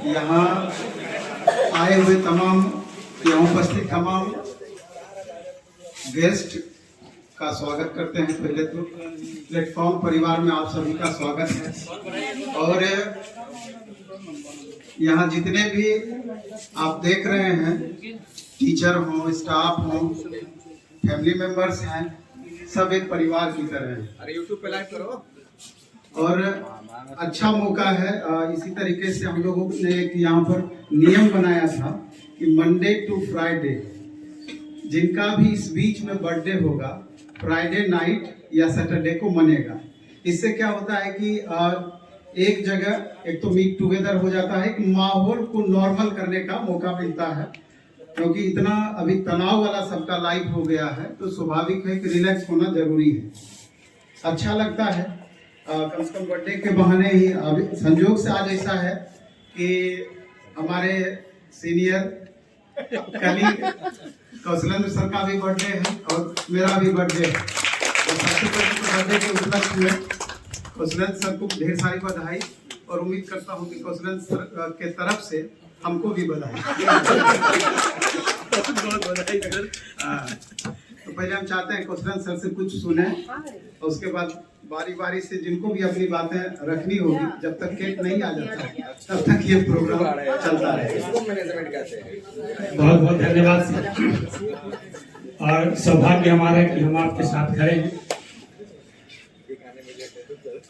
यहाँ आए हुए तमाम, यहाँ उपस्थित तमाम गेस्ट का स्वागत करते हैं। पहले तो प्लेटफॉर्म परिवार में आप सभी का स्वागत है। और यहाँ जितने भी आप देख रहे हैं, टीचर हों, स्टाफ हों, फैमिली मेंबर्स हैं, सब एक परिवार की तरह हैं। अरे यूट्यूब पे लाइव करो। और अच्छा मौका है। इसी तरीके से हम लोगों ने एक यहाँ पर नियम बनाया था कि मंडे टू फ्राइडे जिनका भी इस बीच में बर्थडे होगा, फ्राइडे नाइट या सैटरडे को मनेगा। इससे क्या होता है कि एक जगह एक तो मीट टुगेदर हो जाता है, कि माहौल को नॉर्मल करने का मौका मिलता है, क्योंकि इतना अभी तनाव वाला सबका लाइफ हो गया है, तो स्वाभाविक है कि रिलैक्स होना जरूरी है। अच्छा लगता है। कम से कम बर्थडे के बहाने ही अभी संजोग से आज ऐसा है कि हमारे सीनियर कलीग कौशलेंद्र सर का भी बर्थडे है और मेरा भी बर्थडे है। तो सबसे पहले तो बर्थडे के उपलक्ष्य में कौशलेंद्र सर को ढेर सारी बधाई, और उम्मीद करता हूँ कि कौशलेंद्र सर के तरफ से हमको भी बधाई। बहुत बधाई सर। तो पहले हम चाहते हैं कौशलेंद्र सर से कुछ सुने, और उसके बाद बारी बारी से जिनको भी अपनी बातें रखनी होगी, जब तक केक नहीं आ जाता तब तक ये प्रोग्राम चलता रहे। बहुत बहुत धन्यवाद सर। और सौभाग्य हमारा है कि हम आपके साथ खड़े हैं।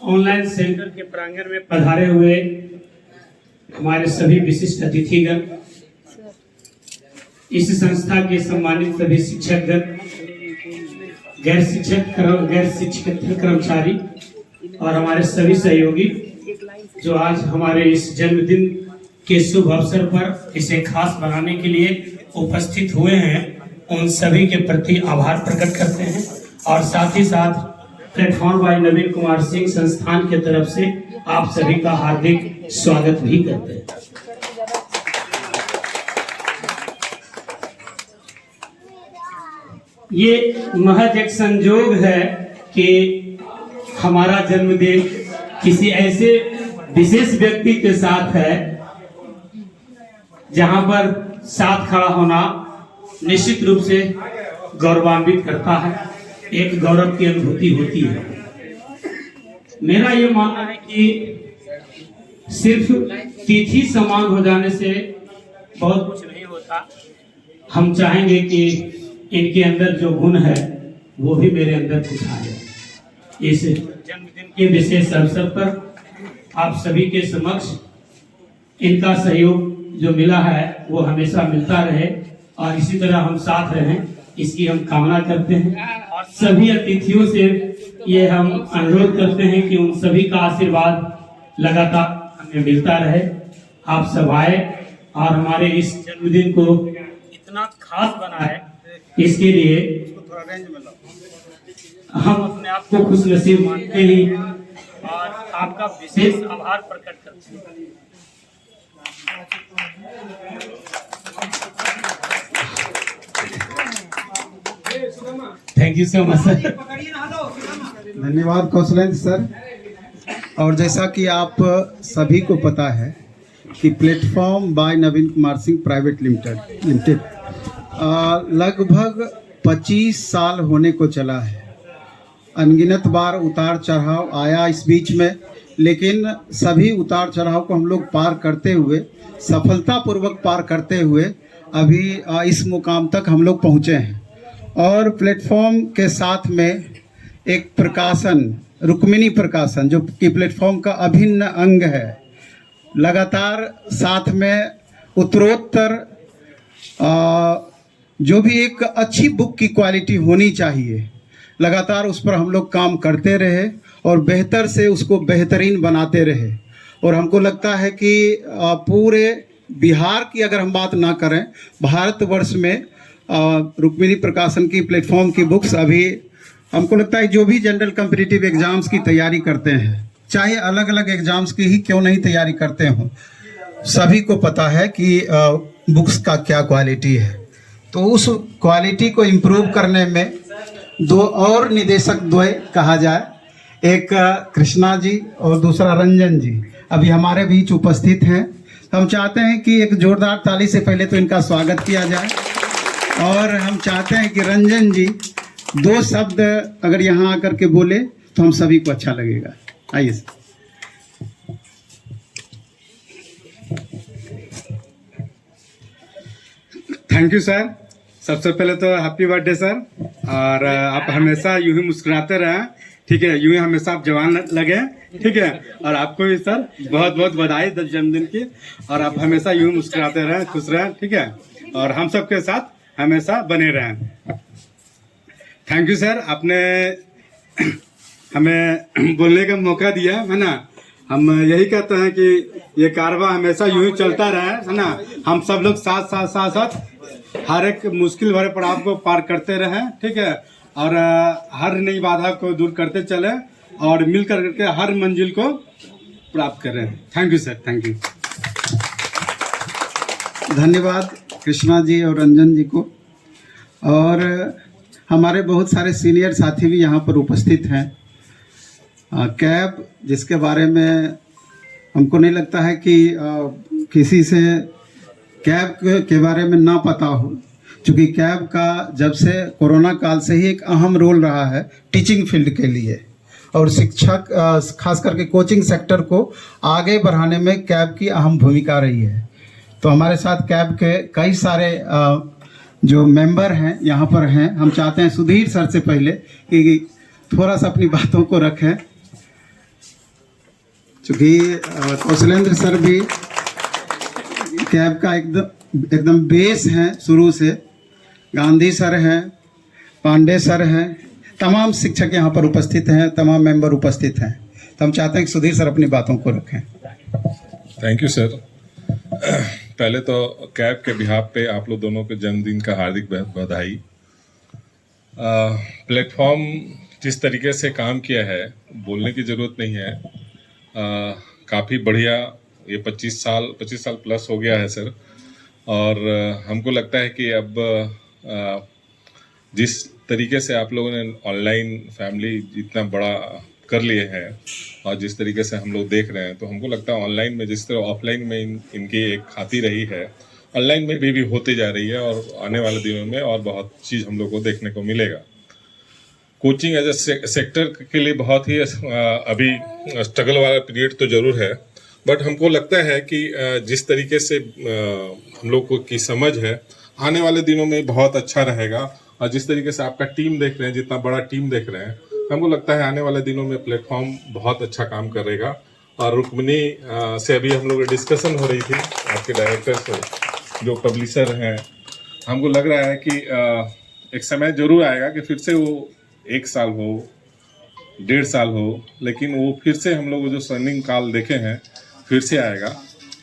ऑनलाइन सेंटर के प्रांगण में पधारे हुए हमारे सभी विशिष्ट अतिथिगण, इस संस्था के सम्मानित सभी शिक्षकगण, गैर शिक्षक कर्मचारी और हमारे सभी सहयोगी जो आज हमारे इस जन्मदिन के शुभ अवसर पर इसे खास बनाने के लिए उपस्थित हुए हैं, उन सभी के प्रति आभार प्रकट करते हैं। और साथ ही साथ प्लेटफॉर्म बाय नवीन कुमार सिंह संस्थान के तरफ से आप सभी का हार्दिक स्वागत भी करते हैं। ये महज एक संजोग है कि हमारा जन्मदिन किसी ऐसे विशेष व्यक्ति के साथ है जहां पर साथ खड़ा होना निश्चित रूप से गौरवान्वित करता है, एक गौरव की अनुभूति होती है। मेरा ये मानना है कि सिर्फ तिथि समान हो जाने से बहुत कुछ नहीं होता। हम चाहेंगे कि इनके अंदर जो गुण है वो भी मेरे अंदर कुछ आए। इस जन्मदिन के विशेष अवसर पर आप सभी के समक्ष इनका सहयोग जो मिला है वो हमेशा मिलता रहे और इसी तरह हम साथ रहें, इसकी हम कामना करते हैं। और सभी अतिथियों से ये हम अनुरोध करते हैं कि उन सभी का आशीर्वाद लगातार हमें मिलता रहे। आप सब आए और हमारे इस जन्मदिन को इतना खास बनाए, इसके लिए हम अपने आप को खुश नसीब मानते हैं और आपका विशेष आभार प्रकट करते हैं। Thank you so much sir. धन्यवाद कौशलेंद्र सर। और जैसा कि आप सभी को पता है कि प्लेटफॉर्म बाय नवीन कुमार सिंह प्राइवेट लिमिटेड लगभग 25 साल होने को चला है। अनगिनत बार उतार चढ़ाव आया इस बीच में, लेकिन सभी उतार चढ़ाव को हम लोग पार करते हुए, सफलतापूर्वक पार करते हुए अभी इस मुकाम तक हम लोग पहुँचे हैं। और प्लेटफॉर्म के साथ में एक प्रकाशन, रुक्मिणी प्रकाशन, जो कि प्लेटफॉर्म का अभिन्न अंग है, लगातार साथ में उत्तरोत्तर जो भी एक अच्छी बुक की क्वालिटी होनी चाहिए, लगातार उस पर हम लोग काम करते रहे और बेहतर से उसको बेहतरीन बनाते रहे। और हमको लगता है कि पूरे बिहार की अगर हम बात ना करें, भारतवर्ष में रुक्मिणी प्रकाशन की प्लेटफॉर्म की बुक्स अभी हमको लगता है जो भी जनरल कॉम्पिटिटिव एग्जाम्स की तैयारी करते हैं, चाहे अलग अलग एग्जाम्स की ही क्यों नहीं तैयारी करते हों, सभी को पता है कि बुक्स का क्या क्वालिटी है। तो उस क्वालिटी को इम्प्रूव करने में दो और निदेशक द्वय कहा जाए, एक कृष्णा जी और दूसरा रंजन जी अभी हमारे बीच उपस्थित हैं। हम चाहते हैं कि एक जोरदार ताली से पहले तो इनका स्वागत किया जाए, और हम चाहते हैं कि रंजन जी 2 शब्द अगर यहाँ आकर के बोले तो हम सभी को अच्छा लगेगा। आइए सर। Thank you sir. सबसे पहले तो हैप्पी बर्थडे सर, और आप हमेशा यूं ही मुस्कुराते रहें, ठीक है, यूं ही हमेशा आप जवान लगे, ठीक है। और आपको भी सर बहुत बहुत बधाई जन्मदिन की, और आप हमेशा यूं ही मुस्कुराते रहें, खुश रहें, ठीक है, और हम सबके साथ हमेशा बने रहें। थैंक यू सर, आपने हमें बोलने का मौका दिया, है ना। हम यही कहते हैं कि ये कारवां हमेशा यूं ही चलता रहे, है ना। हम सब लोग साथ साथ साथ साथ हर एक मुश्किल भरे पड़ाव को पार करते रहें, ठीक है, और हर नई बाधा को दूर करते चले, और मिल करके हर मंजिल को प्राप्त करें। Thank you sir, thank you. धन्यवाद कृष्णा जी और रंजन जी को। और हमारे बहुत सारे सीनियर साथी भी यहाँ पर उपस्थित हैं। कैब, जिसके बारे में हमको नहीं लगता है कि किसी से कैब के बारे में ना पता हो, क्योंकि कैब का जब से कोरोना काल से ही एक अहम रोल रहा है टीचिंग फील्ड के लिए, और शिक्षक खास करके कोचिंग सेक्टर को आगे बढ़ाने में कैब की अहम भूमिका रही है। तो हमारे साथ कैब के कई सारे जो मेंबर हैं यहाँ पर हैं। हम चाहते हैं सुधीर सर से पहले कि थोड़ा सा अपनी बातों को रखें, क्योंकि कौशलेंद्र सर भी कैब का एकदम बेस हैं शुरू से। गांधी सर हैं, पांडे सर हैं, तमाम शिक्षक यहाँ पर उपस्थित हैं, तमाम मेंबर उपस्थित हैं। तो हम चाहते हैं कि सुधीर सर अपनी बातों को रखें। Thank you sir. पहले तो कैब के बिहाफ पे आप लोग दोनों के जन्मदिन का हार्दिक बधाई। प्लेटफॉर्म जिस तरीके से काम किया है, बोलने की ज़रूरत नहीं है। काफ़ी बढ़िया, ये 25 साल प्लस हो गया है सर, और हमको लगता है कि अब जिस तरीके से आप लोगों ने ऑनलाइन फैमिली इतना बड़ा कर लिए हैं, और जिस तरीके से हम लोग देख रहे हैं, तो हमको लगता है ऑनलाइन में जिस तरह ऑफलाइन में इनकी एक खाती रही है, ऑनलाइन में भी होती जा रही है, और आने वाले दिनों में और बहुत चीज़ हम लोग को देखने को मिलेगा। कोचिंग एज ए सेक्टर के लिए बहुत ही अभी स्ट्रगल वाला पीरियड तो ज़रूर है, बट हमको लगता है कि जिस तरीके से हम लोग को की समझ है, आने वाले दिनों में बहुत अच्छा रहेगा। और जिस तरीके से आपका टीम देख रहे हैं, जितना बड़ा टीम देख रहे हैं, हमको लगता है आने वाले दिनों में प्लेटफॉर्म बहुत अच्छा काम करेगा। और रुक्मिनी से अभी हम लोग डिस्कशन हो रही थी, आपके डायरेक्टर से, जो पब्लिशर हैं, हमको लग रहा है कि एक समय जरूर आएगा कि फिर से वो 1 साल हो, 1.5 साल हो, लेकिन वो फिर से हम लोग जो स्वर्णिम काल देखे हैं फिर से आएगा,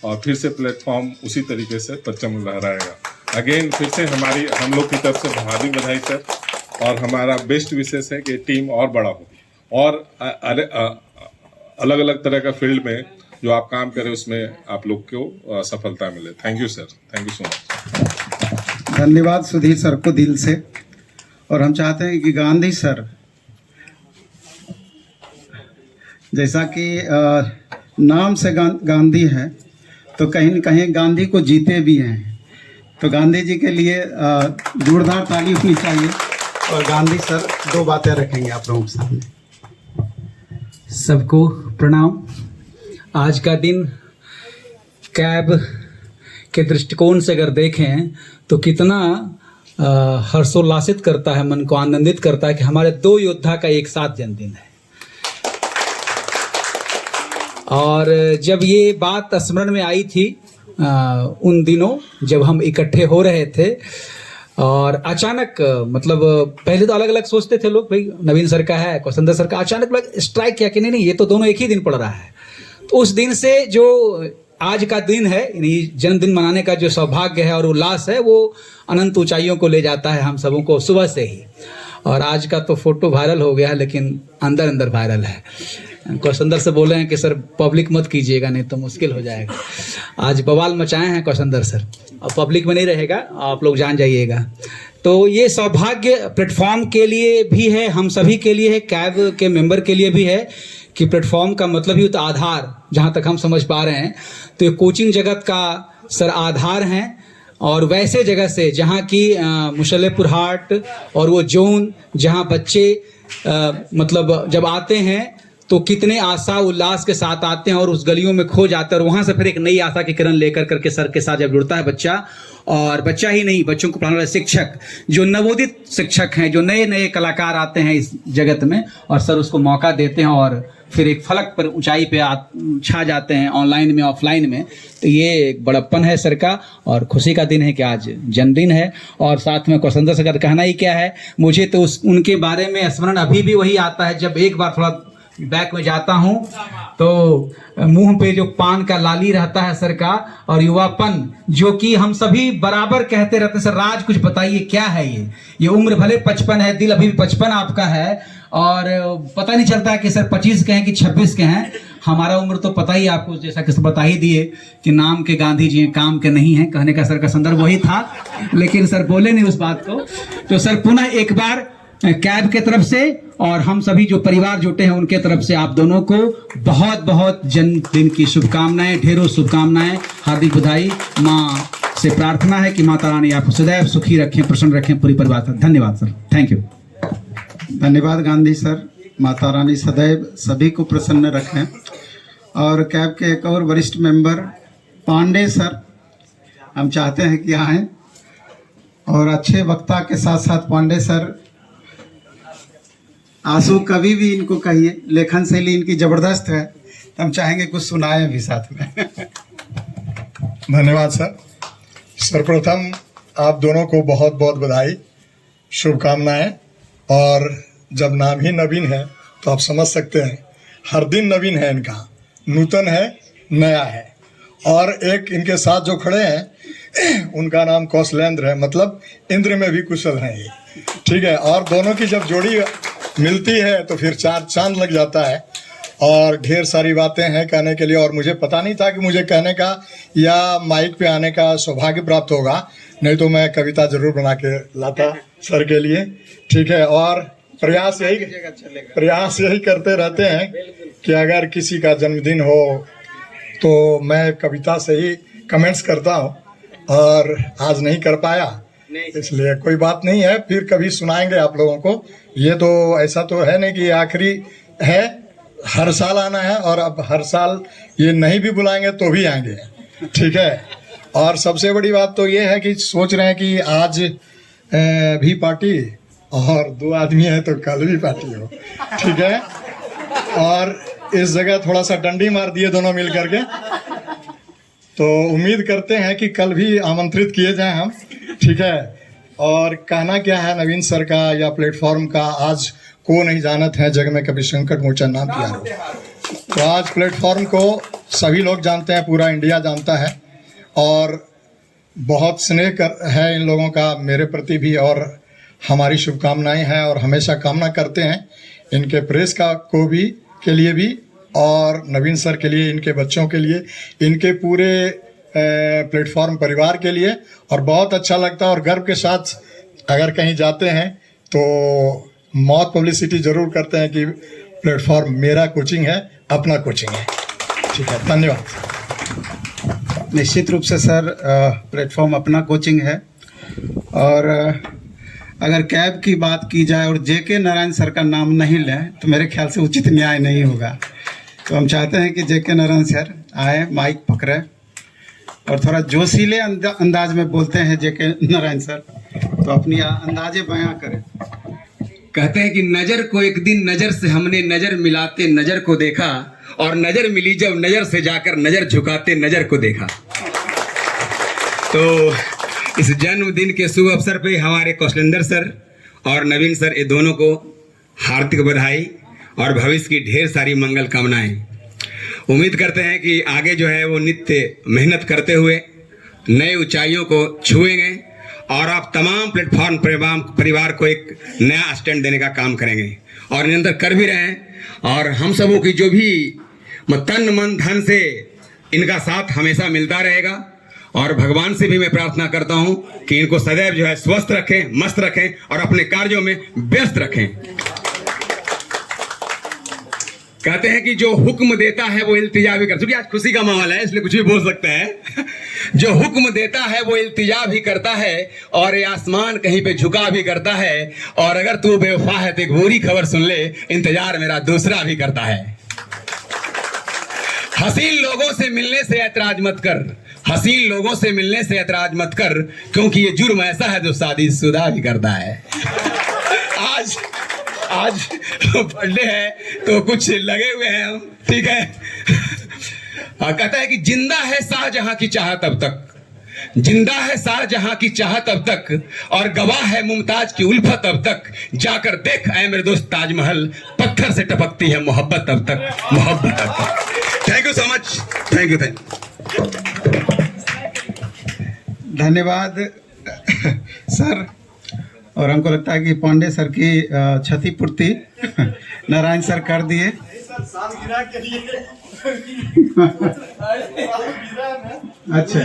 और फिर से प्लेटफॉर्म उसी तरीके से परचम लहराएगा। अगेन फिर से हम लोग की तरफ से हार्दिक बधाई सर, और हमारा बेस्ट विशेष है कि टीम और बड़ा हो, और अलग अलग तरह का फील्ड में जो आप काम करें उसमें आप लोग को सफलता मिले। Thank you sir, thank you so much. धन्यवाद सुधीर सर को दिल से। और हम चाहते हैं कि गांधी सर, जैसा कि नाम से गांधी है, तो कहीं न कहीं गांधी को जीते भी हैं। तो गांधी जी के लिए जोरदार ताली होनी चाहिए। और गांधी सर 2 बातें रखेंगे आप लोगों के सामने। सबको प्रणाम। आज का दिन कैब के दृष्टिकोण से अगर देखें तो कितना हर्षोल्लासित करता है, मन को आनंदित करता है कि हमारे 2 योद्धा का एक साथ जन्मदिन है। और जब ये बात स्मरण में आई थी उन दिनों जब हम इकट्ठे हो रहे थे, और अचानक मतलब पहले तो अलग अलग सोचते थे लोग, भाई नवीन सर का है, कौशलेंद्र सर का, अचानक स्ट्राइक किया कि नहीं ये तो दोनों एक ही दिन पड़ रहा है। तो उस दिन से जो आज का दिन है, जन्मदिन मनाने का जो सौभाग्य है और उल्लास है, वो अनंत ऊंचाइयों को ले जाता है हम सबों को सुबह से ही। और आज का तो फोटो वायरल हो गया है, लेकिन अंदर अंदर वायरल है। कौशलेंद्र से बोले हैं कि सर पब्लिक मत कीजिएगा, नहीं तो मुश्किल हो जाएगा। आज बवाल मचाए हैं कौशलेंद्र सर, और पब्लिक में नहीं रहेगा, आप लोग जान जाइएगा। तो ये सौभाग्य प्लेटफॉर्म के लिए भी है, हम सभी के लिए है, कैब के मेंबर के लिए भी है कि प्लेटफॉर्म का मतलब ही होता है आधार, जहाँ तक हम समझ पा रहे हैं। तो ये कोचिंग जगत का सर आधार हैं, और वैसे जगह से जहाँ की मुशल्लेपुर हाट और वो जोन जहाँ बच्चे मतलब जब आते हैं तो कितने आशा उल्लास के साथ आते हैं और उस गलियों में खो जाते हैं, और वहाँ से फिर एक नई आशा की किरण लेकर करके सर के साथ जब जुड़ता है बच्चा, और बच्चा ही नहीं, बच्चों को पढ़ाने वाले शिक्षक जो नवोदित शिक्षक हैं, जो नए नए कलाकार आते हैं इस जगत में, और सर उसको मौका देते हैं और फिर एक फलक पर ऊंचाई पे छा जाते हैं, ऑनलाइन में ऑफलाइन में। तो ये एक बड़प्पन है सर का, और खुशी का दिन है कि आज जन्मदिन है। और साथ में कौशलेंद्र सर का कहना ही क्या है, मुझे तो उनके बारे में स्मरण अभी भी वही आता है, जब एक बार थोड़ा बैक में जाता हूँ तो मुंह पे जो पान का लाली रहता है सर का, और युवापन जो कि हम सभी बराबर कहते रहते हैं, सर राज कुछ बताइए क्या है ये उम्र भले 55 है, दिल अभी भी 55 आपका है, और पता नहीं चलता है कि सर 25 के हैं कि 26 के हैं। हमारा उम्र तो पता ही आपको, जैसा कि बता ही दिए कि नाम के गांधी जी हैं, काम के नहीं हैं, कहने का सर का संदर्भ वही था, लेकिन सर बोले नहीं उस बात को। तो सर पुनः एक बार कैब के तरफ से और हम सभी जो परिवार जुटे हैं उनके तरफ से आप दोनों को बहुत बहुत जन्मदिन की शुभकामनाएं, ढेरों शुभकामनाएं, हार्दिक बधाई। माँ से प्रार्थना है कि माता रानी आपको सदैव सुखी रखें, प्रसन्न रखें, पूरी परिवार से। धन्यवाद सर, थैंक यू। धन्यवाद गांधी सर। माता रानी सदैव सभी को प्रसन्न रखें। और कैब के एक और वरिष्ठ मेंबर पांडे सर, हम चाहते हैं कि आएँ, और अच्छे वक्ता के साथ साथ पांडे सर आंसू कवि भी इनको कहिए, लेखन शैली इनकी जबरदस्त है, तो हम चाहेंगे कुछ सुनाएं भी साथ में। धन्यवाद सर। सर्वप्रथम आप दोनों को बहुत बहुत बधाई, शुभकामनाएं। और जब नाम ही नवीन है तो आप समझ सकते हैं हर दिन नवीन है इनका, नूतन है, नया है। और एक इनके साथ जो खड़े हैं उनका नाम कौशलेंद्र है, मतलब इंद्र में भी कुशल हैं ये, ठीक है। और दोनों की जब जोड़ी मिलती है तो फिर चार चांद लग जाता है। और ढेर सारी बातें हैं कहने के लिए, और मुझे पता नहीं था कि मुझे कहने का या माइक पे आने का सौभाग्य प्राप्त होगा, नहीं तो मैं कविता जरूर बना के लाता सर के लिए, ठीक है। और प्रयास यही करते रहते हैं कि अगर किसी का जन्मदिन हो तो मैं कविता से ही कमेंट्स करता हूँ, और आज नहीं कर पाया इसलिए कोई बात नहीं है, फिर कभी सुनाएंगे आप लोगों को। ये तो ऐसा तो है नहीं कि आखिरी है, हर साल आना है, और अब हर साल ये नहीं भी बुलाएंगे तो भी आएंगे, ठीक है। और सबसे बड़ी बात तो ये है कि सोच रहे हैं कि आज भी पार्टी, और 2 आदमी है तो कल भी पार्टी हो, ठीक है। और इस जगह थोड़ा सा डंडी मार दिए दोनों मिल करके, तो उम्मीद करते हैं कि कल भी आमंत्रित किए जाएं हम, ठीक है। और कहना क्या है नवीन सर का या प्लेटफॉर्म का, आज को नहीं जानत है जग में कभी संकट मोचन नाम प्यारो। तो आज प्लेटफॉर्म को सभी लोग जानते हैं, पूरा इंडिया जानता है, और बहुत स्नेह है इन लोगों का मेरे प्रति भी, और हमारी शुभकामनाएं हैं, और हमेशा कामना करते हैं इनके प्रेस का को भी के लिए भी, और नवीन सर के लिए, इनके बच्चों के लिए, इनके पूरे प्लेटफॉर्म परिवार के लिए। और बहुत अच्छा लगता है, और गर्व के साथ अगर कहीं जाते हैं तो मौत पब्लिसिटी जरूर करते हैं कि प्लेटफॉर्म मेरा कोचिंग है, अपना कोचिंग है, ठीक है। धन्यवाद। निश्चित रूप से सर प्लेटफॉर्म अपना कोचिंग है। और अगर कैब की बात की जाए और जेके नारायण सर का नाम नहीं लें तो मेरे ख्याल से उचित न्याय नहीं होगा। तो हम चाहते हैं कि जेके नारायण सर आए, माइक पकड़े, और थोड़ा जोशीले अंदाज में बोलते हैं जेके नारायण सर, तो अपनी अंदाजे बयां करें। कहते हैं कि नजर को एक दिन नजर से हमने नजर मिलाते नजर को देखा, और नजर मिली जब नजर से जाकर नजर झुकाते नजर को देखा। तो इस जन्मदिन के शुभ अवसर पे हमारे कौशलेंद्र सर और नवीन सर, ये दोनों को हार्दिक बधाई और भविष्य की ढेर सारी मंगल कामनाएं। उम्मीद करते हैं कि आगे जो है वो नित्य मेहनत करते हुए नए ऊंचाइयों को छुएंगे, और आप तमाम प्लेटफॉर्म परिवार को एक नया स्टैंड देने का काम करेंगे, और निरंतर कर भी रहे हैं। और हम सबों की जो भी तन मन धन से इनका साथ हमेशा मिलता रहेगा, और भगवान से भी मैं प्रार्थना करता हूं कि इनको सदैव जो है स्वस्थ रखें, मस्त रखें, और अपने कार्यों में व्यस्त रखें। कहते हैं कि जो हुक्म देता है वो इल्तिजा भी करता है, क्योंकि आज खुशी का माहौल है इसलिए कुछ भी बोल सकते हैं। जो हुक्म देता है वो इल्तिजा भी करता है और ये आसमान कहीं पे झुका भी करता है, और अगर तू बेवफा है तो एक बुरी खबर सुन ले, इंतजार मेरा दूसरा भी करता है। हसीन लोगों से मिलने से ऐतराज मत कर, हसीन लोगों से मिलने से ऐतराज मत कर, क्योंकि ये जुर्म ऐसा है जो शादीशुदा भी करता है। आज बर्थडे है तो कुछ लगे हुए हैं हम, ठीक है। कहता है कि जिंदा है शाहजहां की चाहत अब तक, जिंदा है शाहजहां की चाहत अब तक, और गवाह है मुमताज की उल्फत अब तक। जाकर देख ऐ मेरे दोस्त ताजमहल, पत्थर से टपकती है मोहब्बत अब तक, मोहब्बत अब तक। Thank you so much, thank you. धन्यवाद सर। और हमको लगता है कि पांडे सर की क्षतिपूर्ति नारायण सर कर दिए। अच्छा।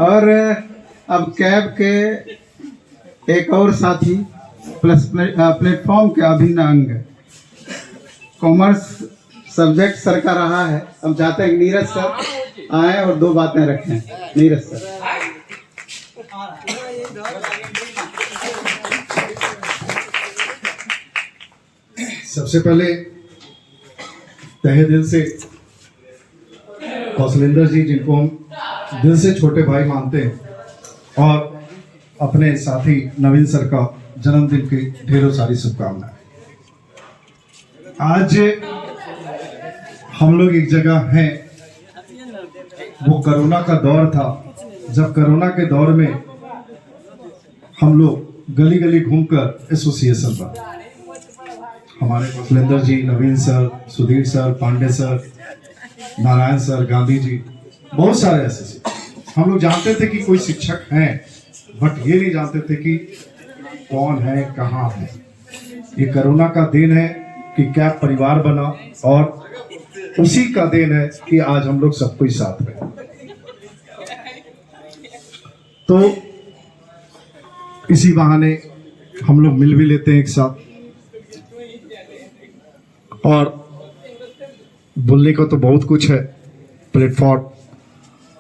और अब कैब के एक और साथी प्लस प्लेटफॉर्म के अभिन्न अंग कॉमर्स सब्जेक्ट सर का रहा है। हम चाहते हैं कि नीरज सर आए और दो बातें रखें। नीरज सर। सबसे पहले तहे दिल से कौशलेंद्र जी, जिनको हम दिल से छोटे भाई मानते हैं, और अपने साथी नवीन सर का जन्मदिन की ढेरों सारी शुभकामनाएं। आज हम लोग एक जगह हैं, वो कोरोना का दौर था, जब कोरोना के दौर में हम लोग गली गली घूमकर एसोसिएशन बना, हमारे Kaushalendra ji, Naveen sir, Sudhir sir, Pandey sir, Narayan sir, Gandhi ji, बहुत सारे ऐसे हम लोग जानते थे कि कोई शिक्षक हैं, बट ये नहीं जानते थे कि कौन है, कहाँ है। ये कोरोना का दिन है कि क्या परिवार बना, और उसी का दिन है कि आज हम लोग सब कोई साथ में। तो इसी बहाने हम लोग मिल भी लेते हैं एक साथ, और बोलने को तो बहुत कुछ है। प्लेटफॉर्म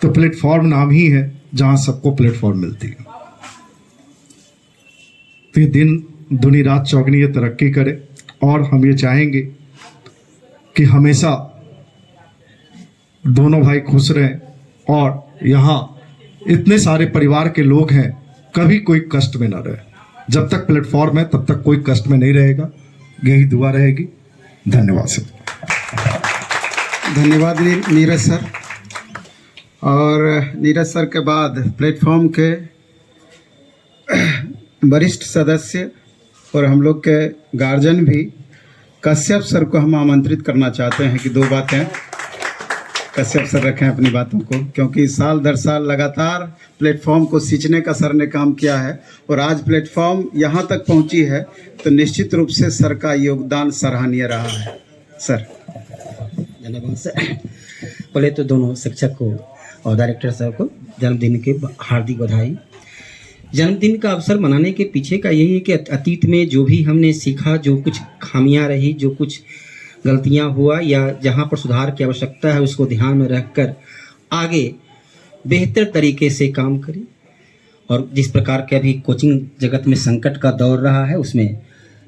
तो प्लेटफॉर्म नाम ही है जहां सबको प्लेटफॉर्म मिलती है। तो ये दिन दुनी रात चौगनी ये तरक्की करे, और हम ये चाहेंगे कि हमेशा दोनों भाई खुश रहें, और यहाँ इतने सारे परिवार के लोग हैं, कभी कोई कष्ट में ना रहे। जब तक प्लेटफॉर्म है तब तक कोई कष्ट में नहीं रहेगा, यही दुआ रहेगी। धन्यवाद सर। धन्यवाद नीरज सर। और नीरज सर के बाद प्लेटफॉर्म के वरिष्ठ सदस्य और हम लोग के गार्जियन भी कश्यप सर को हम आमंत्रित करना चाहते हैं कि दो बातें कश्यप सर रखें अपनी बातों को, क्योंकि साल दर साल लगातार प्लेटफॉर्म को सींचने का सर ने काम किया है, और आज प्लेटफॉर्म यहाँ तक पहुँची है तो निश्चित रूप से सर का योगदान सराहनीय रहा है। सर धन्यवाद सर। पहले तो दोनों शिक्षक को और डायरेक्टर सर को जन्मदिन के हार्दिक बधाई। जन्मदिन का अवसर मनाने के पीछे का यही है कि अतीत में जो भी हमने सीखा, जो कुछ खामियां रही, जो कुछ गलतियां हुआ या जहां पर सुधार की आवश्यकता है, उसको ध्यान में रखकर आगे बेहतर तरीके से काम करें। और जिस प्रकार के अभी कोचिंग जगत में संकट का दौर रहा है, उसमें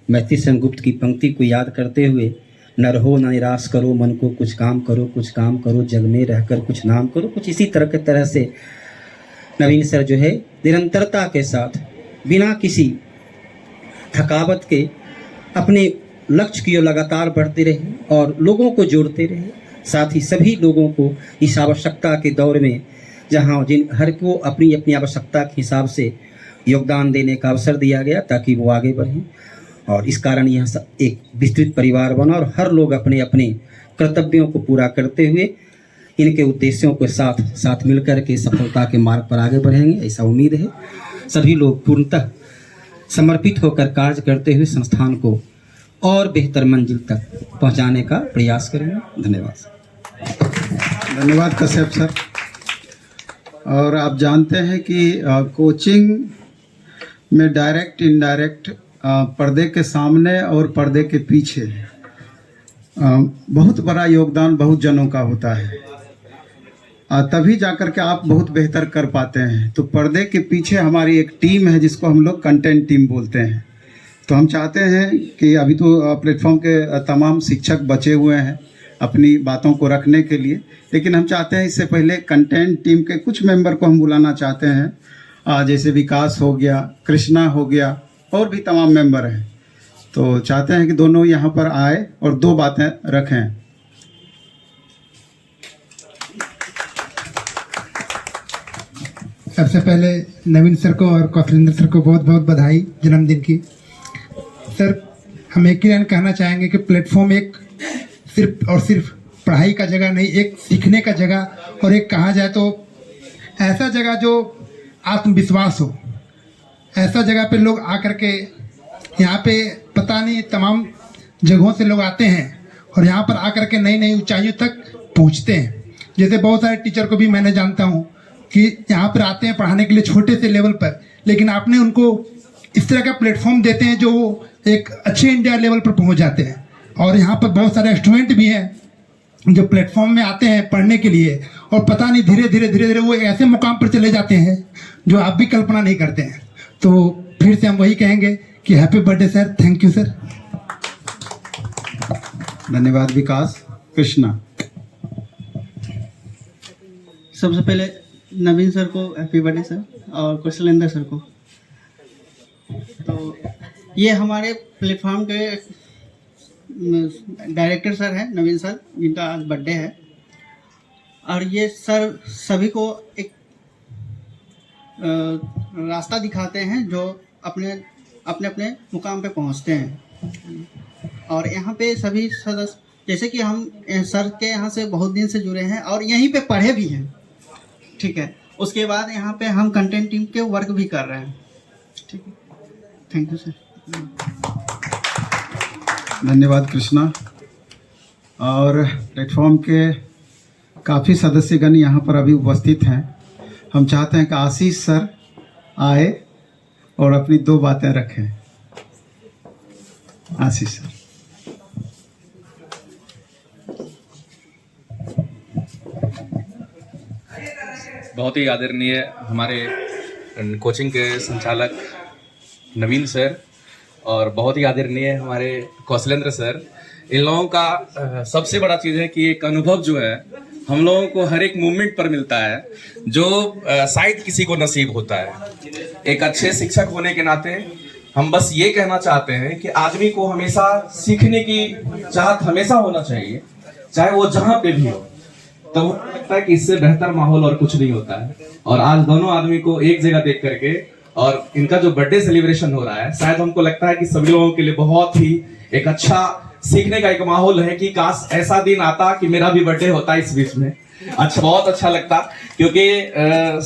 मैथिली सेनगुप्त की पंक्ति को याद करते हुए, न रहो न निराश करो मन को, कुछ काम करो, कुछ काम करो, जग में रहकर कुछ नाम करो, कुछ इसी तरह से नवीन सर जो है निरंतरता के साथ बिना किसी थकावट के अपने लक्ष्य की ओर लगातार बढ़ते रहे और लोगों को जोड़ते रहे। साथ ही सभी लोगों को इस आवश्यकता के दौर में, जहां जिन हर को अपनी अपनी आवश्यकता के हिसाब से योगदान देने का अवसर दिया गया ताकि वो आगे बढ़ें, और इस कारण यह एक विस्तृत परिवार बना और हर लोग अपने अपने कर्तव्यों को पूरा करते हुए इनके उद्देश्यों के साथ मिलकर के सफलता के मार्ग पर आगे बढ़ेंगे, ऐसा उम्मीद है। सभी लोग पूर्णतः समर्पित होकर कार्य करते हुए संस्थान को और बेहतर मंजिल तक पहुंचाने का प्रयास करेंगे। धन्यवाद। धन्यवाद कश्यप सर। और आप जानते हैं कि कोचिंग में डायरेक्ट इनडायरेक्ट पर्दे के सामने और पर्दे के पीछे बहुत बड़ा योगदान बहुत जनों का होता है। तभी जाकर के आप बहुत बेहतर कर पाते हैं। तो पर्दे के पीछे हमारी एक टीम है जिसको हम लोग कंटेंट टीम बोलते हैं। तो हम चाहते हैं कि अभी तो प्लेटफॉर्म के तमाम शिक्षक बचे हुए हैं अपनी बातों को रखने के लिए, लेकिन हम चाहते हैं इससे पहले कंटेंट टीम के कुछ मेंबर को हम बुलाना चाहते हैं, जैसे विकास हो गया, कृष्णा हो गया और भी तमाम मेंबर हैं। तो चाहते हैं कि दोनों यहाँ पर आए और 2 बातें रखें। सबसे पहले नवीन सर को और कौशलेंद्र सर को बहुत बहुत बधाई जन्मदिन की। सर, हम एक ही लाइन कहना चाहेंगे कि प्लेटफॉर्म एक सिर्फ और सिर्फ पढ़ाई का जगह नहीं, एक सीखने का जगह और एक कहा जाए तो ऐसा जगह जो आत्मविश्वास हो, ऐसा जगह पे लोग आकर के यहाँ पे पता नहीं तमाम जगहों से लोग आते हैं और यहाँ पर आकर के नई नई ऊंचाइयों तक पहुँचते हैं। जैसे बहुत सारे टीचर को भी मैंने जानता हूँ कि यहाँ पर आते हैं पढ़ाने के लिए छोटे से लेवल पर, लेकिन आपने उनको इस तरह का प्लेटफॉर्म देते हैं जो वो एक अच्छे इंडिया लेवल पर पहुँच जाते हैं। और यहाँ पर बहुत सारे स्टूडेंट भी हैं जो प्लेटफॉर्म में आते हैं पढ़ने के लिए और पता नहीं धीरे धीरे वो ऐसे मुकाम पर चले जाते हैं जो आप भी कल्पना नहीं करते हैं। तो फिर से हम वही कहेंगे कि happy birthday sir, thank you sir. धन्यवाद विकास। कृष्णा। सबसे पहले नवीन सर को हैप्पी बर्थडे सर और कौशलेंद्र सर को। तो ये हमारे प्लेटफॉर्म के डायरेक्टर सर हैं नवीन सर, जिनका आज बर्थडे है। और ये सर सभी को एक रास्ता दिखाते हैं जो अपने अपने मुकाम पे पहुंचते हैं। और यहाँ पे सभी सदस्य, जैसे कि हम सर के यहाँ से बहुत दिन से जुड़े हैं और यहीं पे पढ़े भी हैं, ठीक है। उसके बाद यहाँ पे हम कंटेंट टीम के वर्क भी कर रहे हैं, ठीक है। Thank you sir. धन्यवाद कृष्णा। और प्लेटफॉर्म के काफ़ी सदस्यगण यहाँ पर अभी उपस्थित हैं। हम चाहते हैं कि आशीष सर आए और अपनी 2 बातें रखें। आशीष सर। बहुत ही आदरणीय हमारे कोचिंग के संचालक नवीन सर और बहुत ही आदरणीय हमारे कौशलेंद्र सर। इन लोगों का सबसे बड़ा चीज़ है कि एक अनुभव जो है हम लोगों को हर एक मूवमेंट पर मिलता है जो शायद किसी को नसीब होता है। एक अच्छे शिक्षक होने के नाते हम बस ये कहना चाहते हैं कि आदमी को हमेशा सीखने की चाहत हमेशा होना चाहिए, चाहे वो जहाँ पे भी हो। तो लगता है कि इससे बेहतर माहौल और कुछ नहीं होता है। और आज दोनों आदमी को एक जगह देख करके और इनका जो बर्थडे सेलिब्रेशन हो रहा है, शायद हमको लगता है कि सभी लोगों के लिए बहुत ही एक अच्छा सीखने का एक माहौल है कि काश ऐसा दिन आता कि मेरा भी बर्थडे होता इस बीच में। अच्छा, बहुत अच्छा लगता, क्योंकि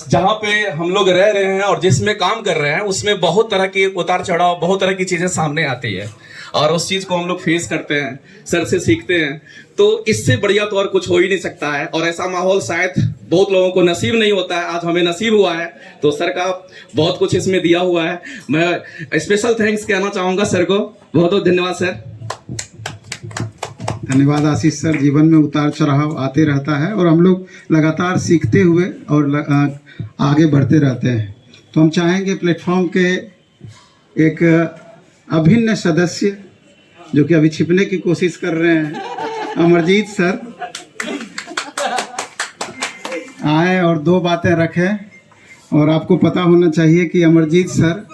जहाँ पे हम लोग रह रहे हैं और जिसमें काम कर रहे हैं उसमें बहुत तरह की उतार चढ़ाव, बहुत तरह की चीजें सामने आती है और उस चीज को हम लोग फेस करते हैं, सर से सीखते हैं। तो इससे बढ़िया तो और कुछ हो ही नहीं सकता है और ऐसा माहौल शायद बहुत लोगों को नसीब नहीं होता है। आज हमें नसीब हुआ है, तो सर का बहुत कुछ इसमें दिया हुआ है। मैं स्पेशल थैंक्स कहना चाहूंगा सर को। बहुत बहुत धन्यवाद सर। धन्यवाद आशीष सर। जीवन में उतार चढ़ाव आते रहता है और हम लोग लगातार सीखते हुए और आगे बढ़ते रहते हैं। तो हम चाहेंगे प्लेटफॉर्म के एक अभिन्न सदस्य जो कि अभी छिपने की कोशिश कर रहे हैं, अमरजीत सर आए और 2 बातें रखें। और आपको पता होना चाहिए कि अमरजीत सर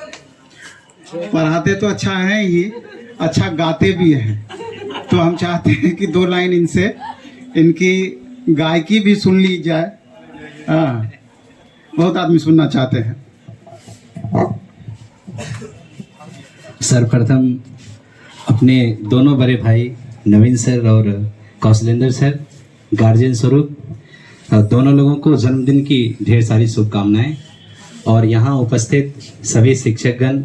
पढ़ाते तो अच्छा है ही, अच्छा गाते भी हैं। तो हम चाहते हैं कि 2 लाइन इनसे इनकी गायकी भी सुन ली जाए। बहुत आदमी सुनना चाहते हैं। सर्वप्रथम अपने दोनों बड़े भाई नवीन सर और कौशलेंद्र सर गार्जियन स्वरूप दोनों लोगों को जन्मदिन की ढेर सारी शुभकामनाएं। और यहाँ उपस्थित सभी शिक्षकगण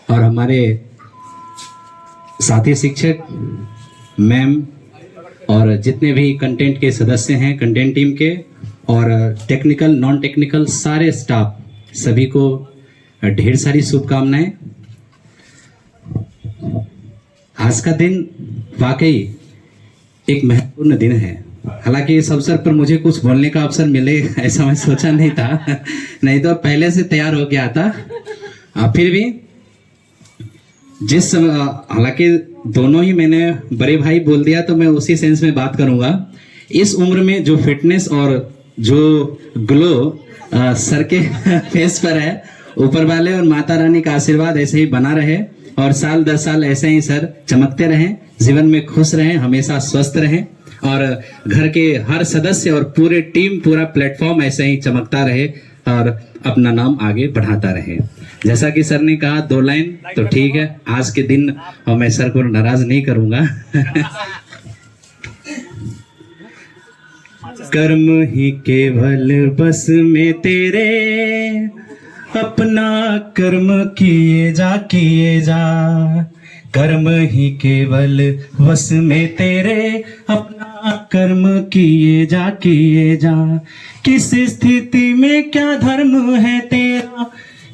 और हमारे साथी शिक्षक मैम और जितने भी कंटेंट के सदस्य हैं, कंटेंट टीम के और टेक्निकल नॉन टेक्निकल सारे स्टाफ, सभी को ढेर सारी शुभकामनाएं। आज का दिन वाकई एक महत्वपूर्ण दिन है। हालांकि इस अवसर पर मुझे कुछ बोलने का अवसर मिले ऐसा मैं सोचा नहीं था, नहीं तो पहले से तैयार हो गया था। फिर भी जिस हालांकि दोनों ही मैंने बड़े भाई बोल दिया तो मैं उसी सेंस में बात करूंगा। इस उम्र में जो फिटनेस और जो ग्लो सर के फेस पर है, ऊपर वाले और माता रानी का आशीर्वाद ऐसे ही बना रहे और साल 10 साल ऐसे ही सर चमकते रहें, जीवन में खुश रहें, हमेशा स्वस्थ रहें और घर के हर सदस्य और पूरे टीम, पूरा प्लेटफॉर्म ऐसे ही चमकता रहे और अपना नाम आगे बढ़ाता रहे। जैसा कि सर ने कहा 2 लाइन तो ठीक है, आज के दिन मैं सर को नाराज नहीं करूंगा। कर्म ही केवल बस में तेरे, अपना कर्म किए जा। कर्म ही केवल वश में तेरे, अपना कर्म किए जा। किस स्थिति में क्या धर्म है तेरा,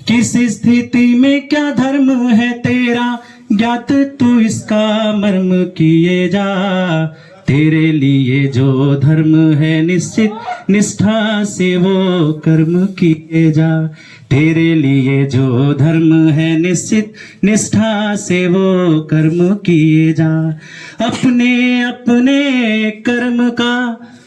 किस स्थिति में क्या धर्म है तेरा, ज्ञात तू इसका मर्म किए जा। तेरे लिए जो धर्म है निश्चित निष्ठा से वो कर्म किए जा। तेरे लिए जो धर्म है निश्चित निष्ठा से वो कर्म किए जा। अपने अपने कर्म का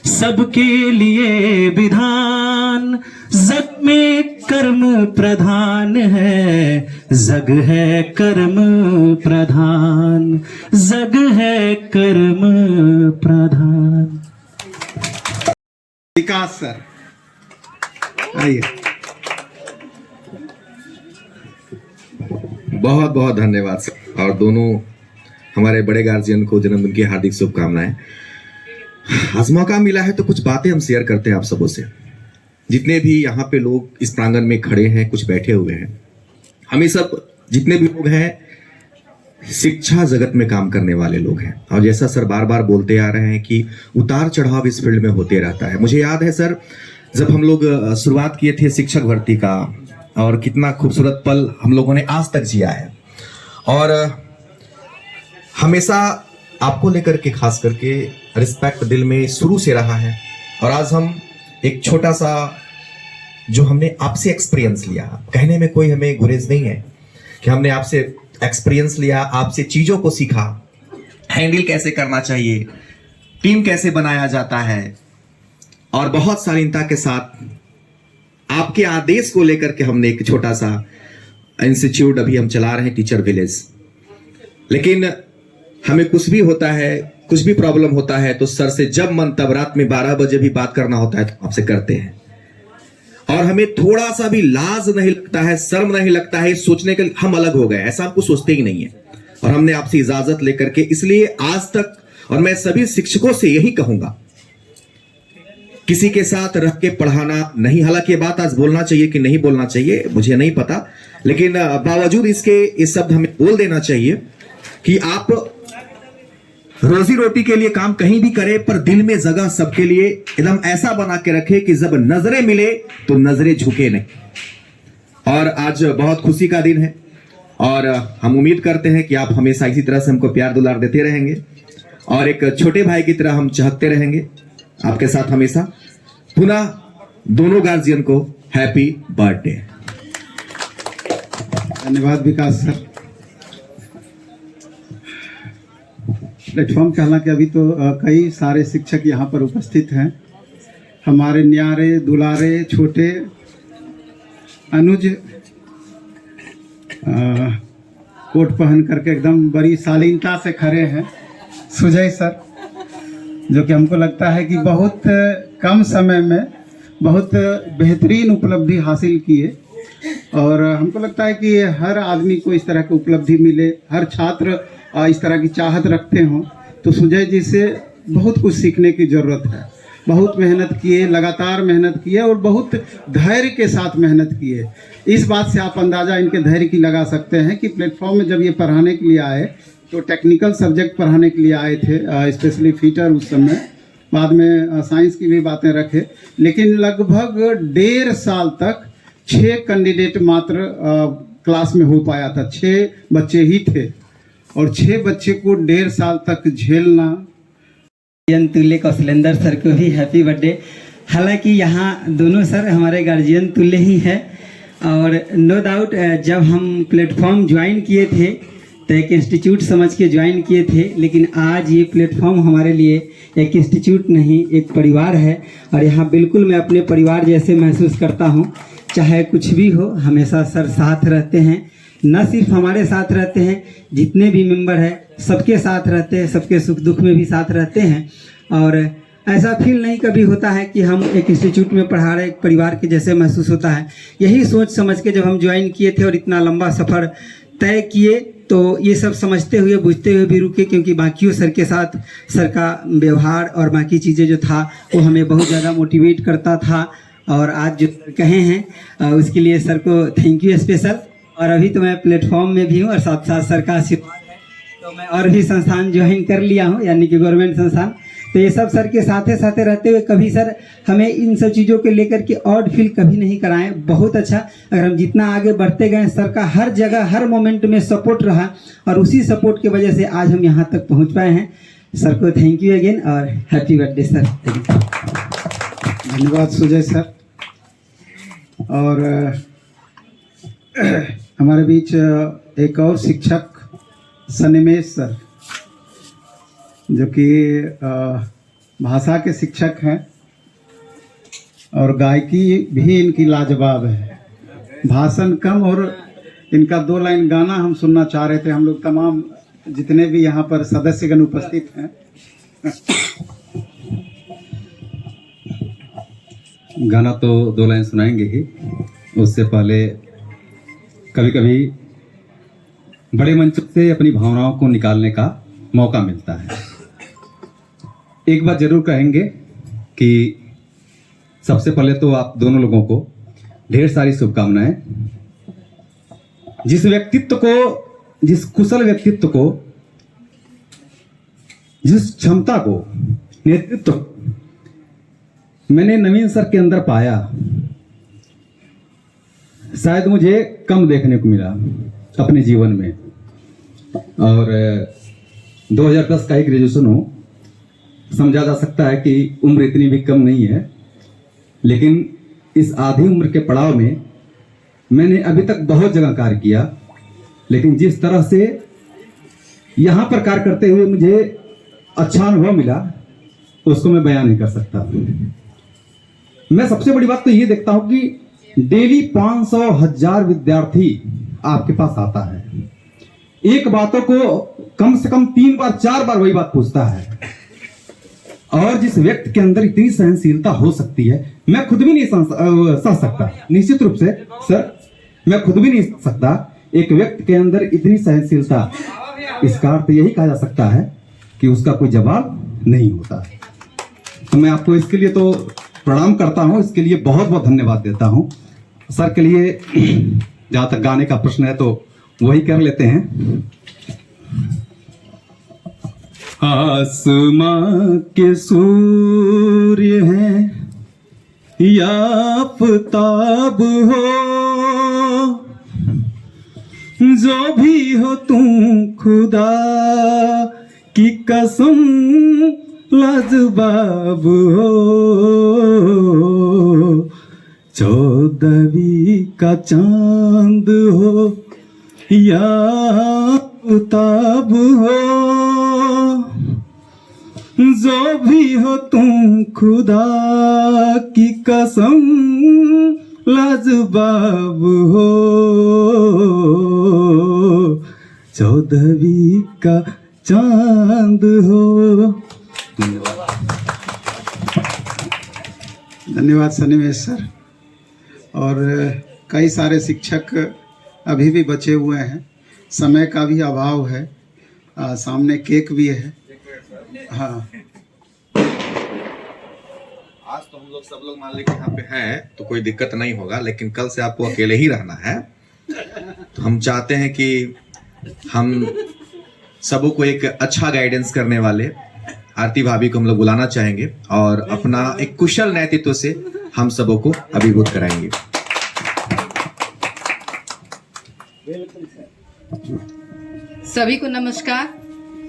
सबके लिए विधान, जग में कर्म प्रधान है, जग है कर्म प्रधान, जग है कर्म प्रधान। विकास सर आइए। बहुत बहुत धन्यवाद सर, और दोनों हमारे बड़े गार्जियन को जन्मदिन की हार्दिक शुभकामनाएं। आज मौका मिला है तो कुछ बातें हम शेयर करते हैं आप सबों से। जितने भी यहाँ पे लोग इस प्रांगण में खड़े हैं, कुछ बैठे हुए हैं, हम ये सब जितने भी लोग हैं शिक्षा जगत में काम करने वाले लोग हैं। और जैसा सर बार बार बोलते आ रहे हैं कि उतार चढ़ाव इस फील्ड में होते रहता है। मुझे याद है सर, जब हम लोग शुरुआत किए थे शिक्षक भर्ती का, और कितना खूबसूरत पल हम लोगों ने आज तक जिया है, और हमेशा आपको लेकर के खास करके रिस्पेक्ट दिल में शुरू से रहा है। और आज हम एक छोटा सा जो हमने आपसे एक्सपीरियंस लिया, कहने में कोई हमें गुरेज नहीं है कि हमने आपसे एक्सपीरियंस लिया, आपसे चीजों को सीखा, हैंडल कैसे करना चाहिए, टीम कैसे बनाया जाता है, और बहुत शालीनता के साथ आपके आदेश को लेकर के हमने एक छोटा सा इंस्टीट्यूट अभी हम चला रहे हैं, टीचर विलेज। लेकिन हमें कुछ भी होता है, कुछ भी प्रॉब्लम होता है तो सर से जब मन तब रात में 12 बजे भी बात करना होता है तो आपसे करते हैं। और हमें थोड़ा सा भी लाज नहीं लगता है, शर्म नहीं लगता है सोचने के हम अलग हो गए, ऐसा आपको सोचते ही नहीं है। और हमने आपसे इजाजत लेकर के, इसलिए आज तक, और मैं सभी शिक्षकों से यही कहूंगा, किसी के साथ रह के पढ़ाना नहीं। हालांकि ये बात आज बोलना चाहिए कि नहीं बोलना चाहिए मुझे नहीं पता, लेकिन बावजूद इसके ये शब्द हमें बोल देना चाहिए कि आप रोजी रोटी के लिए काम कहीं भी करें, पर दिल में जगह सबके लिए एकदम ऐसा बना के रखे कि जब नजरें मिले तो नजरें झुके नहीं। और आज बहुत खुशी का दिन है, और हम उम्मीद करते हैं कि आप हमेशा इसी तरह से हमको प्यार दुलार देते रहेंगे, और एक छोटे भाई की तरह हम चहकते रहेंगे आपके साथ हमेशा। पुनः दोनों गार्जियन को हैप्पी बर्थडे। धन्यवाद विकास सर। प्लेटफॉर्म कहला कि अभी तो कई सारे शिक्षक यहाँ पर उपस्थित हैं, हमारे न्यारे दुलारे छोटे अनुज कोट पहन करके एकदम बड़ी शालीनता से खड़े हैं। सुजय सर, जो कि हमको लगता है कि बहुत कम समय में बहुत बेहतरीन उपलब्धि हासिल किए, और हमको लगता है कि हर आदमी को इस तरह की उपलब्धि मिले, हर छात्र इस तरह की चाहत रखते हों, तो सुजय जी से बहुत कुछ सीखने की ज़रूरत है। बहुत मेहनत किए, लगातार मेहनत किए, और बहुत धैर्य के साथ मेहनत किए। इस बात से आप अंदाज़ा इनके धैर्य की लगा सकते हैं कि प्लेटफॉर्म में जब ये पढ़ाने के लिए आए तो टेक्निकल सब्जेक्ट पढ़ाने के लिए आए थे, स्पेशली फीटर उस समय, बाद में साइंस की भी बातें रखे, लेकिन लगभग 1.5 साल तक 6 कैंडिडेट मात्र क्लास में हो पाया था, 6 बच्चे ही थे। और 6 बच्चे को 1.5 साल तक झेलना। तुल्य कौशलेंद्र सर को भी हैप्पी बर्थडे। हालांकि यहाँ दोनों सर हमारे गार्जियन तुल्य ही है, और नो डाउट जब हम प्लेटफॉर्म ज्वाइन किए थे तो एक इंस्टीट्यूट समझ के ज्वाइन किए थे, लेकिन आज ये प्लेटफॉर्म हमारे लिए एक इंस्टीट्यूट नहीं, एक परिवार है। और यहाँ बिल्कुल मैं अपने परिवार जैसे महसूस करता हूँ। चाहे कुछ भी हो, हमेशा सर साथ रहते हैं, न सिर्फ हमारे साथ रहते हैं, जितने भी मेंबर हैं सबके साथ रहते हैं, सबके सुख दुख में भी साथ रहते हैं। और ऐसा फील नहीं कभी होता है कि हम एक इंस्टीट्यूट में पढ़ा रहे, एक परिवार के जैसे महसूस होता है। यही सोच समझ के जब हम ज्वाइन किए थे और इतना लंबा सफ़र तय किए, तो ये सब समझते हुए बुझते हुए भी रुके, क्योंकि बाकियों सर के साथ सर का व्यवहार और बाकी चीज़ें जो था वो हमें बहुत ज़्यादा मोटिवेट करता था। और आज जो कहे हैं उसके लिए सर को थैंक यू स्पेशल। और अभी तो मैं प्लेटफॉर्म में भी हूँ और साथ साथ सर का आशीर्वाद है, तो मैं और भी संस्थान ज्वाइन कर लिया हूँ, यानी कि गवर्नमेंट संस्थान। तो ये सब सर के साथे साथे रहते हुए कभी सर हमें इन सब चीज़ों के लेकर के ऑड फील कभी नहीं कराएं। बहुत अच्छा, अगर हम जितना आगे बढ़ते गए सर का हर जगह हर मोमेंट में सपोर्ट रहा, और उसी सपोर्ट की वजह से आज हम यहाँ तक पहुँच पाए हैं। सर को थैंक यू अगेन और हैप्पी बर्थडे सर। धन्यवाद सुजय सर। और हमारे बीच एक और शिक्षक सनिमेश सर, जो कि भाषा के शिक्षक हैं और गायकी भी इनकी लाजवाब है। भाषण कम और इनका 2 लाइन गाना हम सुनना चाह रहे थे, हम लोग तमाम जितने भी यहाँ पर सदस्यगण उपस्थित हैं। गाना तो 2 लाइन सुनाएंगे ही, उससे पहले कभी कभी बड़े मंच से अपनी भावनाओं को निकालने का मौका मिलता है। एक बात जरूर कहेंगे कि सबसे पहले तो आप दोनों लोगों को ढेर सारी शुभकामनाएं। जिस व्यक्तित्व को, जिस कुशल व्यक्तित्व को, जिस क्षमता को, नेतृत्व मैंने नवीन सर के अंदर पाया, शायद मुझे कम देखने को मिला अपने जीवन में। और 2010 का ही ग्रेजुएशन हो, समझा जा सकता है कि उम्र इतनी भी कम नहीं है, लेकिन इस आधी उम्र के पड़ाव में मैंने अभी तक बहुत जगह कार्य किया, लेकिन जिस तरह से यहाँ पर कार्य करते हुए मुझे अच्छा अनुभव मिला, उसको मैं बयान नहीं कर सकता। मैं सबसे बड़ी बात तो ये देखता हूँ कि डेली 500,000 विद्यार्थी आपके पास आता है, एक बातों को कम से कम 3 बार 4 बार वही बात पूछता है। और जिस व्यक्ति के अंदर इतनी सहनशीलता हो सकती है, मैं खुद भी नहीं सह सकता। निश्चित रूप से सर, मैं खुद भी नहीं सह सकता एक व्यक्ति के अंदर इतनी सहनशीलता। इसका अर्थ यही कहा जा सकता है कि उसका कोई जवाब नहीं होता। तो मैं आपको इसके लिए तो प्रणाम करता हूं, इसके लिए बहुत बहुत धन्यवाद देता हूं। सर के लिए जहां तक गाने का प्रश्न है तो वही कर लेते हैं। आसमां के सूर्य हैं या आफताब हो, जो भी हो तुम खुदा की कसम लाजवाब हो। 14वीं का चांद हो या आफताब हो, जो भी हो तुम खुदा की कसम लाजवाब हो। 14वीं का चांद हो। धन्यवाद सन्निवेश सर। और कई सारे शिक्षक अभी भी बचे हुए हैं, समय का भी अभाव है, सामने केक भी है। हाँ, आज तो हम लोग सब लोग मान लें यहाँ पे हैं तो कोई दिक्कत नहीं होगा, लेकिन कल से आपको अकेले ही रहना है। तो हम चाहते हैं कि हम सबों को एक अच्छा गाइडेंस करने वाले आरती भाभी को हम लोग बुलाना चाहेंगे और अपना एक कुशल नेतृत्व से हम सबों को अभिभूत कराएंगे। सभी को नमस्कार।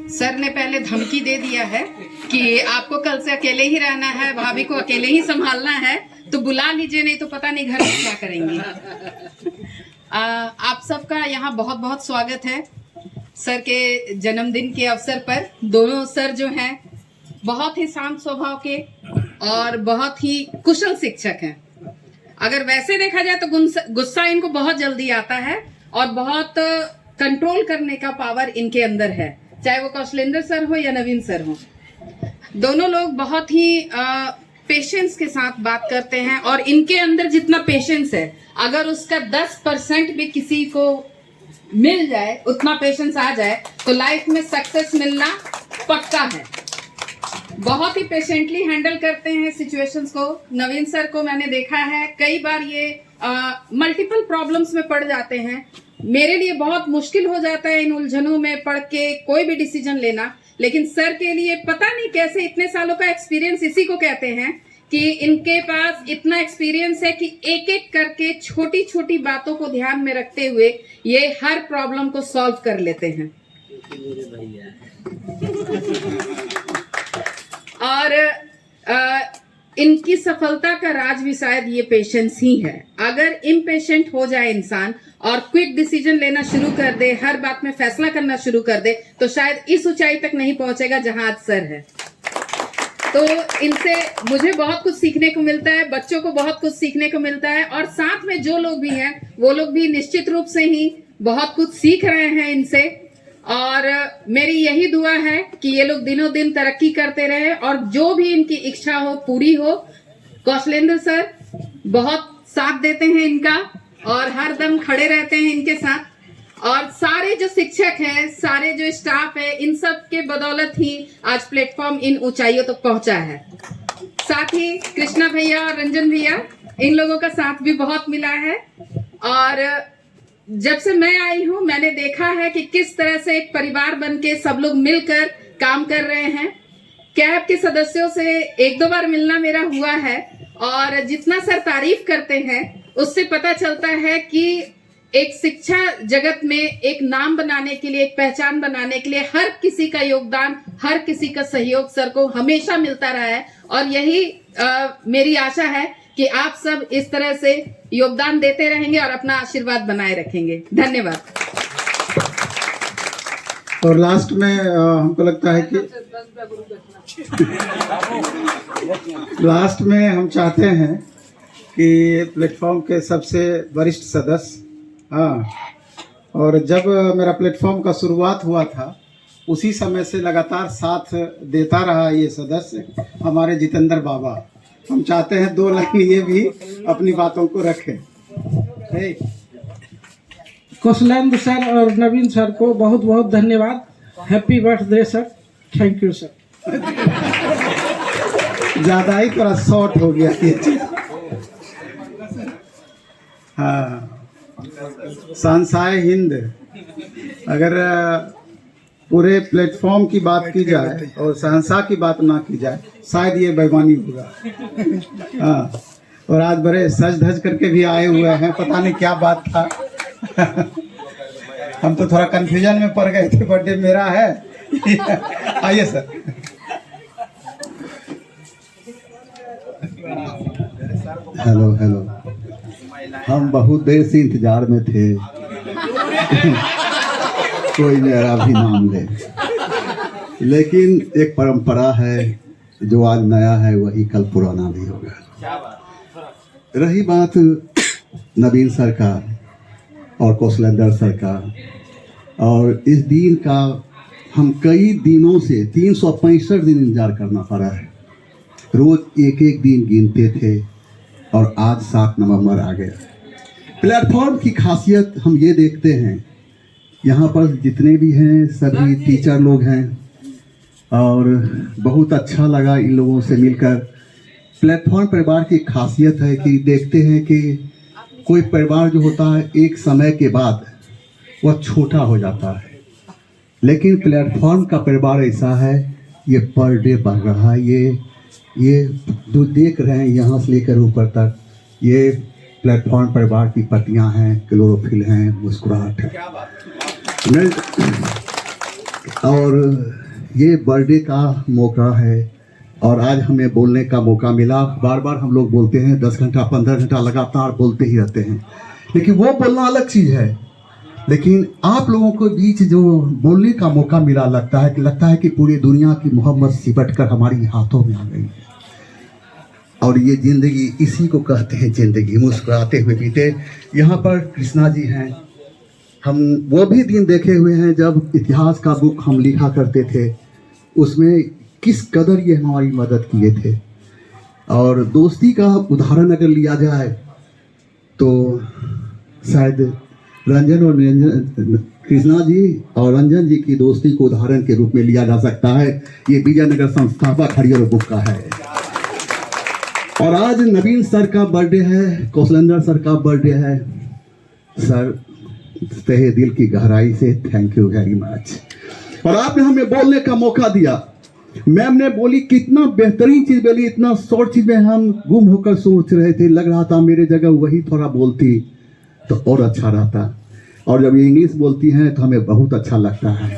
सर ने पहले धमकी दे दिया है कि आपको कल से अकेले ही रहना है, भाभी को अकेले ही संभालना है, तो बुला लीजिए, नहीं तो पता नहीं घर में क्या करेंगे। आप सबका यहाँ बहुत बहुत स्वागत है। सर के जन्मदिन के अवसर पर दोनों सर जो हैं बहुत ही शांत स्वभाव के और बहुत ही कुशल शिक्षक हैं। अगर वैसे देखा जाए तो गुस्सा इनको बहुत जल्दी आता है और बहुत कंट्रोल करने का पावर इनके अंदर है, चाहे वो कौशलेंद्र सर हो या नवीन सर हो। दोनों लोग बहुत ही पेशेंस के साथ बात करते हैं और इनके अंदर जितना पेशेंस है, अगर उसका 10% भी किसी को मिल जाए, उतना पेशेंस आ जाए, तो लाइफ में सक्सेस मिलना पक्का है। बहुत ही पेशेंटली हैंडल करते हैं सिचुएशंस को। नवीन सर को मैंने देखा है कई बार ये मल्टीपल प्रॉब्लम्स में पड़ जाते हैं। मेरे लिए बहुत मुश्किल हो जाता है इन उलझनों में पड़ के कोई भी डिसीजन लेना, लेकिन सर के लिए पता नहीं कैसे, इतने सालों का एक्सपीरियंस इसी को कहते हैं कि इनके पास इतना एक्सपीरियंस है कि एक एक करके छोटी छोटी बातों को ध्यान में रखते हुए ये हर प्रॉब्लम को सॉल्व कर लेते हैं। और इनकी सफलता का राज भी शायद ये पेशेंस ही है। अगर इम्पेशेंट हो जाए इंसान और क्विक डिसीजन लेना शुरू कर दे, हर बात में फैसला करना शुरू कर दे, तो शायद इस ऊंचाई तक नहीं पहुंचेगा जहां आज सर है। तो इनसे मुझे बहुत कुछ सीखने को मिलता है, बच्चों को बहुत कुछ सीखने को मिलता है, और साथ में जो लोग भी हैं वो लोग भी निश्चित रूप से ही बहुत कुछ सीख रहे हैं इनसे। और मेरी यही दुआ है कि ये लोग दिनों दिन तरक्की करते रहे और जो भी इनकी इच्छा हो पूरी हो। कौशलेंद्र सर बहुत साथ देते हैं इनका और हर दम खड़े रहते हैं इनके साथ, और सारे जो शिक्षक हैं, सारे जो स्टाफ है, इन सब के बदौलत ही आज प्लेटफॉर्म इन ऊंचाइयों तक पहुंचा है। साथ ही कृष्णा भैया और रंजन भैया, इन लोगों का साथ भी बहुत मिला है। और जब से मैं आई हूं मैंने देखा है कि किस तरह से एक परिवार बनके सब लोग मिलकर काम कर रहे हैं। कैब के सदस्यों से एक दो बार मिलना मेरा हुआ है, और जितना सर तारीफ करते हैं उससे पता चलता है कि एक शिक्षा जगत में एक नाम बनाने के लिए, एक पहचान बनाने के लिए हर किसी का योगदान, हर किसी का सहयोग सर को हमेशा मिलता रहा है। और यही मेरी आशा है कि आप सब इस तरह से योगदान देते रहेंगे और अपना आशीर्वाद बनाए रखेंगे। धन्यवाद। और लास्ट में हमको लगता है कि लास्ट में हम चाहते हैं कि प्लेटफॉर्म के सबसे वरिष्ठ सदस्य, और जब मेरा प्लेटफॉर्म का शुरुआत हुआ था उसी समय से लगातार साथ देता रहा ये सदस्य हमारे जितेंद्र बाबा। हम चाहते हैं 2 लाइन ये भी अपनी बातों को रखें। कौशलेंद्र सर और नवीन सर को बहुत बहुत धन्यवाद। Happy birthday sir. Thank you sir. ज़्यादा ही थोड़ा शॉर्ट हो गया ये चीज़। हाँ, संसाय हिंद, अगर पूरे प्लेटफॉर्म की बात की जाए और सहनसा की बात ना की जाए शायद ये बेईमानी होगा। हाँ, और आज बड़े सज धज करके भी आए हुए हैं, पता नहीं क्या बात था। हम तो थोड़ा कंफ्यूजन में पड़ गए थे, बर्थडे मेरा है। आइए सर। हेलो हेलो, हम बहुत देर से इंतजार में थे कोई मेरा भी नाम ले, लेकिन एक परंपरा है, जो आज नया है वही कल पुराना भी होगा। रही बात नवीन सर का और कौशलेंद्र सर का, और इस दिन का हम कई दिनों से 365 दिन इंतजार करना पड़ा है। रोज एक एक दिन गिनते थे और आज 7 नवंबर आ गया। प्लेटफॉर्म की खासियत हम ये देखते हैं, यहाँ पर जितने भी हैं सभी टीचर लोग हैं, और बहुत अच्छा लगा इन लोगों से मिलकर। प्लेटफॉर्म परिवार की खासियत है कि देखते हैं कि कोई परिवार जो होता है एक समय के बाद वह छोटा हो जाता है, लेकिन प्लेटफॉर्म का परिवार ऐसा है, ये पर डे बढ़ रहा है। ये जो देख रहे हैं यहाँ से लेकर ऊपर तक, ये प्लेटफॉर्म परिवार की पत्तियाँ हैं, क्लोरोफिल हैं, मुस्कुराहट है। मैं और ये बर्थडे का मौका है और आज हमें बोलने का मौका मिला। बार बार हम लोग बोलते हैं 10 घंटा 15 घंटा लगातार बोलते ही रहते हैं, लेकिन वो बोलना अलग चीज़ है। लेकिन आप लोगों के बीच जो बोलने का मौका मिला, लगता है कि पूरी दुनिया की मोहब्बत सिमट कर हमारी हाथों में आ गई है। और ये ज़िंदगी, इसी को कहते हैं ज़िंदगी, मुस्कुराते हुए बीते। यहाँ पर कृष्णा जी हैं। हम वो भी दिन देखे हुए हैं जब इतिहास का बुक हम लिखा करते थे, उसमें किस कदर ये हमारी मदद किए थे। और दोस्ती का उदाहरण अगर लिया जाए तो शायद रंजन और कृष्णा जी और रंजन जी की दोस्ती को उदाहरण के रूप में लिया जा सकता है। ये विजयनगर संस्थापक हरिहर बुक का है। और आज नवीन सर का बर्थडे है, कौशलेंद्र सर का बर्थडे है। सर, तहे दिल की गहराई से थैंक यू वेरी मच। और आपने हमें बोलने का मौका दिया। मैम ने बोली, कितना बेहतरीन चीज बोली, इतना शॉर्ट चीज में हम गुम होकर सोच रहे थे। लग रहा था मेरे जगह वही थोड़ा बोलती तो और अच्छा रहता। और जब ये इंग्लिश बोलती हैं तो हमें बहुत अच्छा लगता है।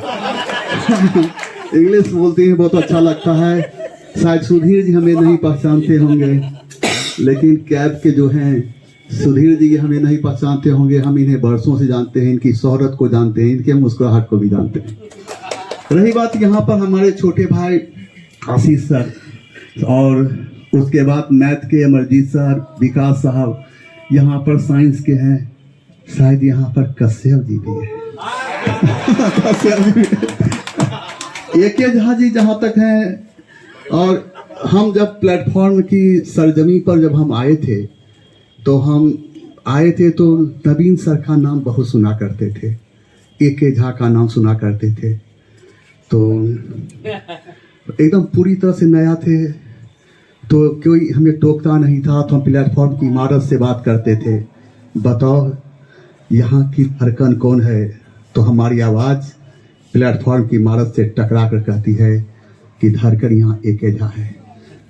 इंग्लिश बोलती हैं, बहुत अच्छा लगता है। शायद सुधीर जी हमें नहीं पहचानते होंगे, लेकिन कैब के जो हैं सुधीर जी हमें नहीं पहचानते होंगे। हम इन्हें बरसों से जानते हैं, इनकी शोहरत को जानते हैं, इनके मुस्कुराहट को भी जानते हैं। रही बात यहाँ पर हमारे छोटे भाई आशीष सर, और उसके बाद मैथ के अमरजीत सर, विकास साहब, यहाँ पर साइंस के हैं, शायद यहाँ पर कश्यप जी भी है। AK झा जी जहाँ तक हैं। और हम जब प्लेटफॉर्म की सरजमी पर जब हम आए थे तो नवीन सर का नाम बहुत सुना करते थे, AK झा का नाम सुना करते थे। तो एकदम पूरी तरह से नया थे, तो कोई हमें टोकता नहीं था। तो हम प्लेटफॉर्म की इमारत से बात करते थे, बताओ यहाँ की धड़कन कौन है? तो हमारी आवाज़ प्लेटफॉर्म की इमारत से टकरा कर कहती है कि धड़कन यहाँ AK झा है।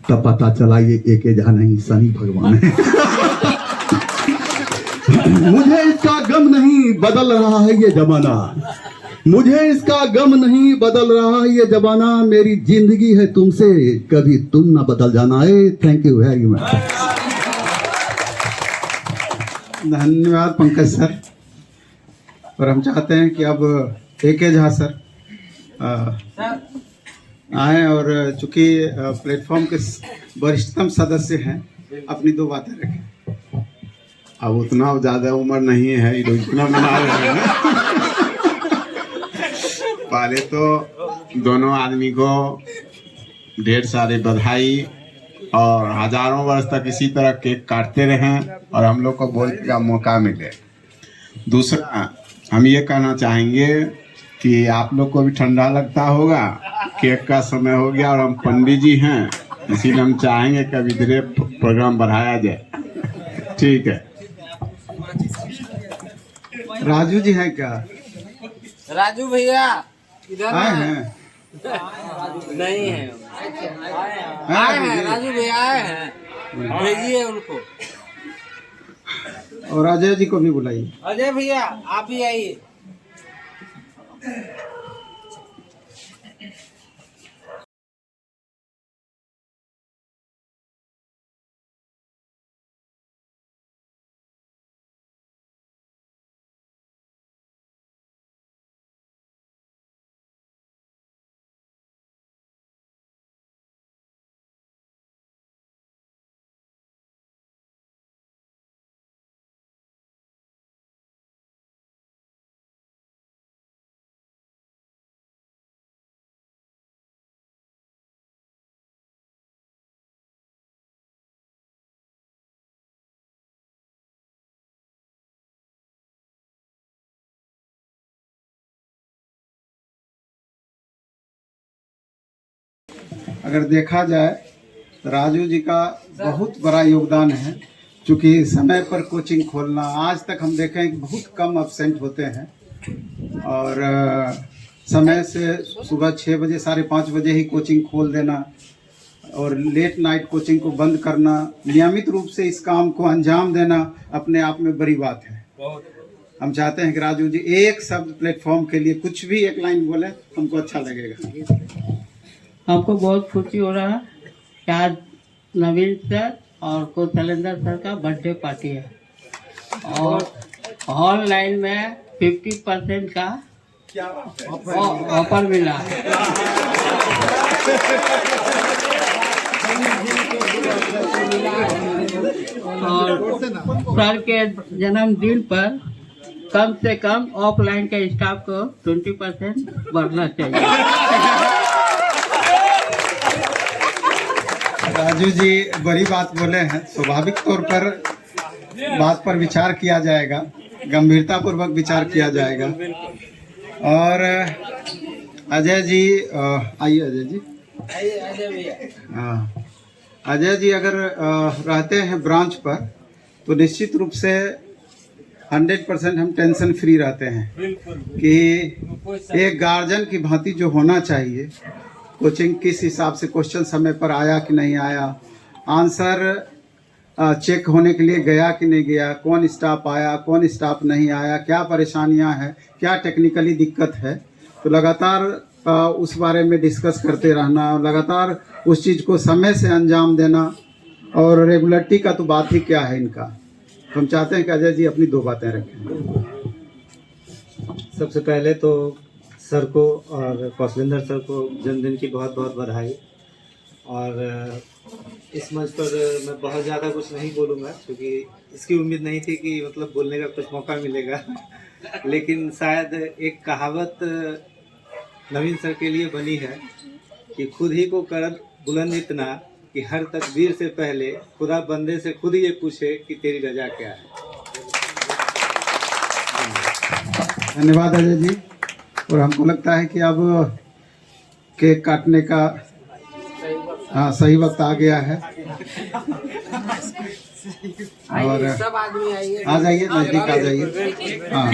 तब पता चला ये AK झा नहीं, शनि भगवान है। मुझे इसका गम नहीं, बदल रहा है ये जमाना। मुझे इसका गम नहीं, बदल रहा है ये जमाना। मेरी जिंदगी है तुमसे, कभी तुम ना बदल जाना है। Thank you very much. धन्यवाद पंकज सर। और हम चाहते हैं कि अब AK झा सर आए और चूंकि प्लेटफॉर्म के वरिष्ठतम सदस्य हैं, अपनी 2 बातें रखें। अब उतना ज़्यादा उम्र नहीं है, ये इतना मना रहे हैं। पहले तो दोनों आदमी को ढेर सारी बधाई और हजारों वर्ष तक इसी तरह केक काटते रहें और हम लोग को बोलने का मौका मिले। दूसरा, हम ये कहना चाहेंगे कि आप लोग को भी ठंडा लगता होगा, केक का समय हो गया और हम पंडित जी हैं, इसीलिए हम चाहेंगे कि अभी धीरे प्रोग्राम बढ़ाया जाए। ठीक है। राजू जी हैं क्या? राजू भैया इधर आए हैं? नहीं है, आए हैं राजू भैया, आए हैं, भेजिए उनको। और अजय जी को भी बुलाइए। अजय भैया आप भी आइए। अगर देखा जाए तो राजू जी का बहुत बड़ा योगदान है। क्योंकि समय पर कोचिंग खोलना, आज तक हम देखें कि बहुत कम एब्सेंट होते हैं और समय से सुबह 6 बजे 5:30 बजे ही कोचिंग खोल देना और लेट नाइट कोचिंग को बंद करना, नियमित रूप से इस काम को अंजाम देना अपने आप में बड़ी बात है। हम चाहते हैं कि राजू जी एक शब्द प्लेटफॉर्म के लिए कुछ भी एक लाइन बोले, हमको अच्छा लगेगा। हमको बहुत खुशी हो रहा है कि आज नवीन सर और कौशलेंद्र सर का बर्थडे पार्टी है और ऑनलाइन में 50% का ऑफर मिला है। और सर के जन्मदिन पर कम से कम ऑफलाइन के स्टाफ को 20% बढ़ना चाहिए। राजू जी बड़ी बात बोले हैं, स्वाभाविक तौर पर बात पर विचार किया जाएगा, गंभीरता पूर्वक विचार किया जाएगा। और अजय जी आइए, अजय जी हाँ, अजय जी अगर रहते हैं ब्रांच पर तो निश्चित रूप से 100% हम टेंशन फ्री रहते हैं कि एक गार्जियन की भांति जो होना चाहिए, कोचिंग किस हिसाब से क्वेश्चन समय पर आया कि नहीं आया, आंसर चेक होने के लिए गया कि नहीं गया, कौन स्टाफ आया कौन स्टाफ नहीं आया, क्या परेशानियां हैं, क्या टेक्निकली दिक्कत है, तो लगातार उस बारे में डिस्कस करते रहना, लगातार उस चीज़ को समय से अंजाम देना। और रेगुलरिटी का तो बात ही क्या है इनका। तो हम चाहते हैं कि अजय जी अपनी 2 बातें रखें। सबसे पहले तो सर को और कौशलेंद्र सर को जन्मदिन की बहुत बहुत बधाई। और इस मंच पर मैं बहुत ज़्यादा कुछ नहीं बोलूँगा क्योंकि इसकी उम्मीद नहीं थी कि मतलब बोलने का कुछ मौका मिलेगा लेकिन शायद एक कहावत नवीन सर के लिए बनी है कि खुद ही को करद बुलंद इतना कि हर तकदीर से पहले खुदा बंदे से खुद ये पूछे कि तेरी रजा क्या है। धन्यवाद अजय जी। और हमको लगता है कि अब केक काटने का सही वक्त आ गया है। और सब आदमी आइए, आ जाइए, नजदीक आ जाइए। हाँ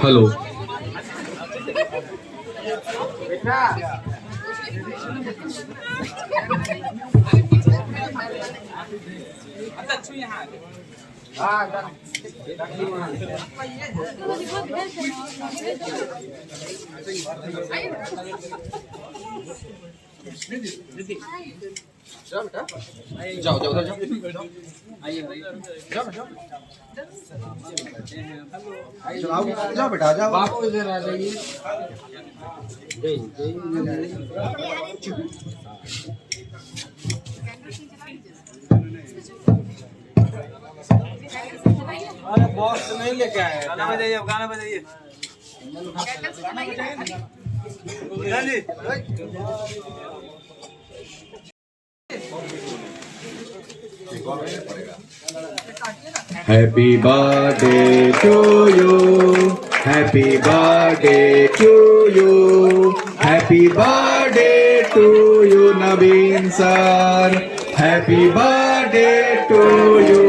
हेलो जाओ जाओ उधर जाओ, आइए जाओ बेटा जाओ। बाबू इधर आ जाइए। अरे बॉक्स नहीं लेके आए, गाना बजाइए, गाना बजाइए। Happy birthday to you. Happy birthday to you. Happy birthday to you, Naveen sir. Happy birthday to you.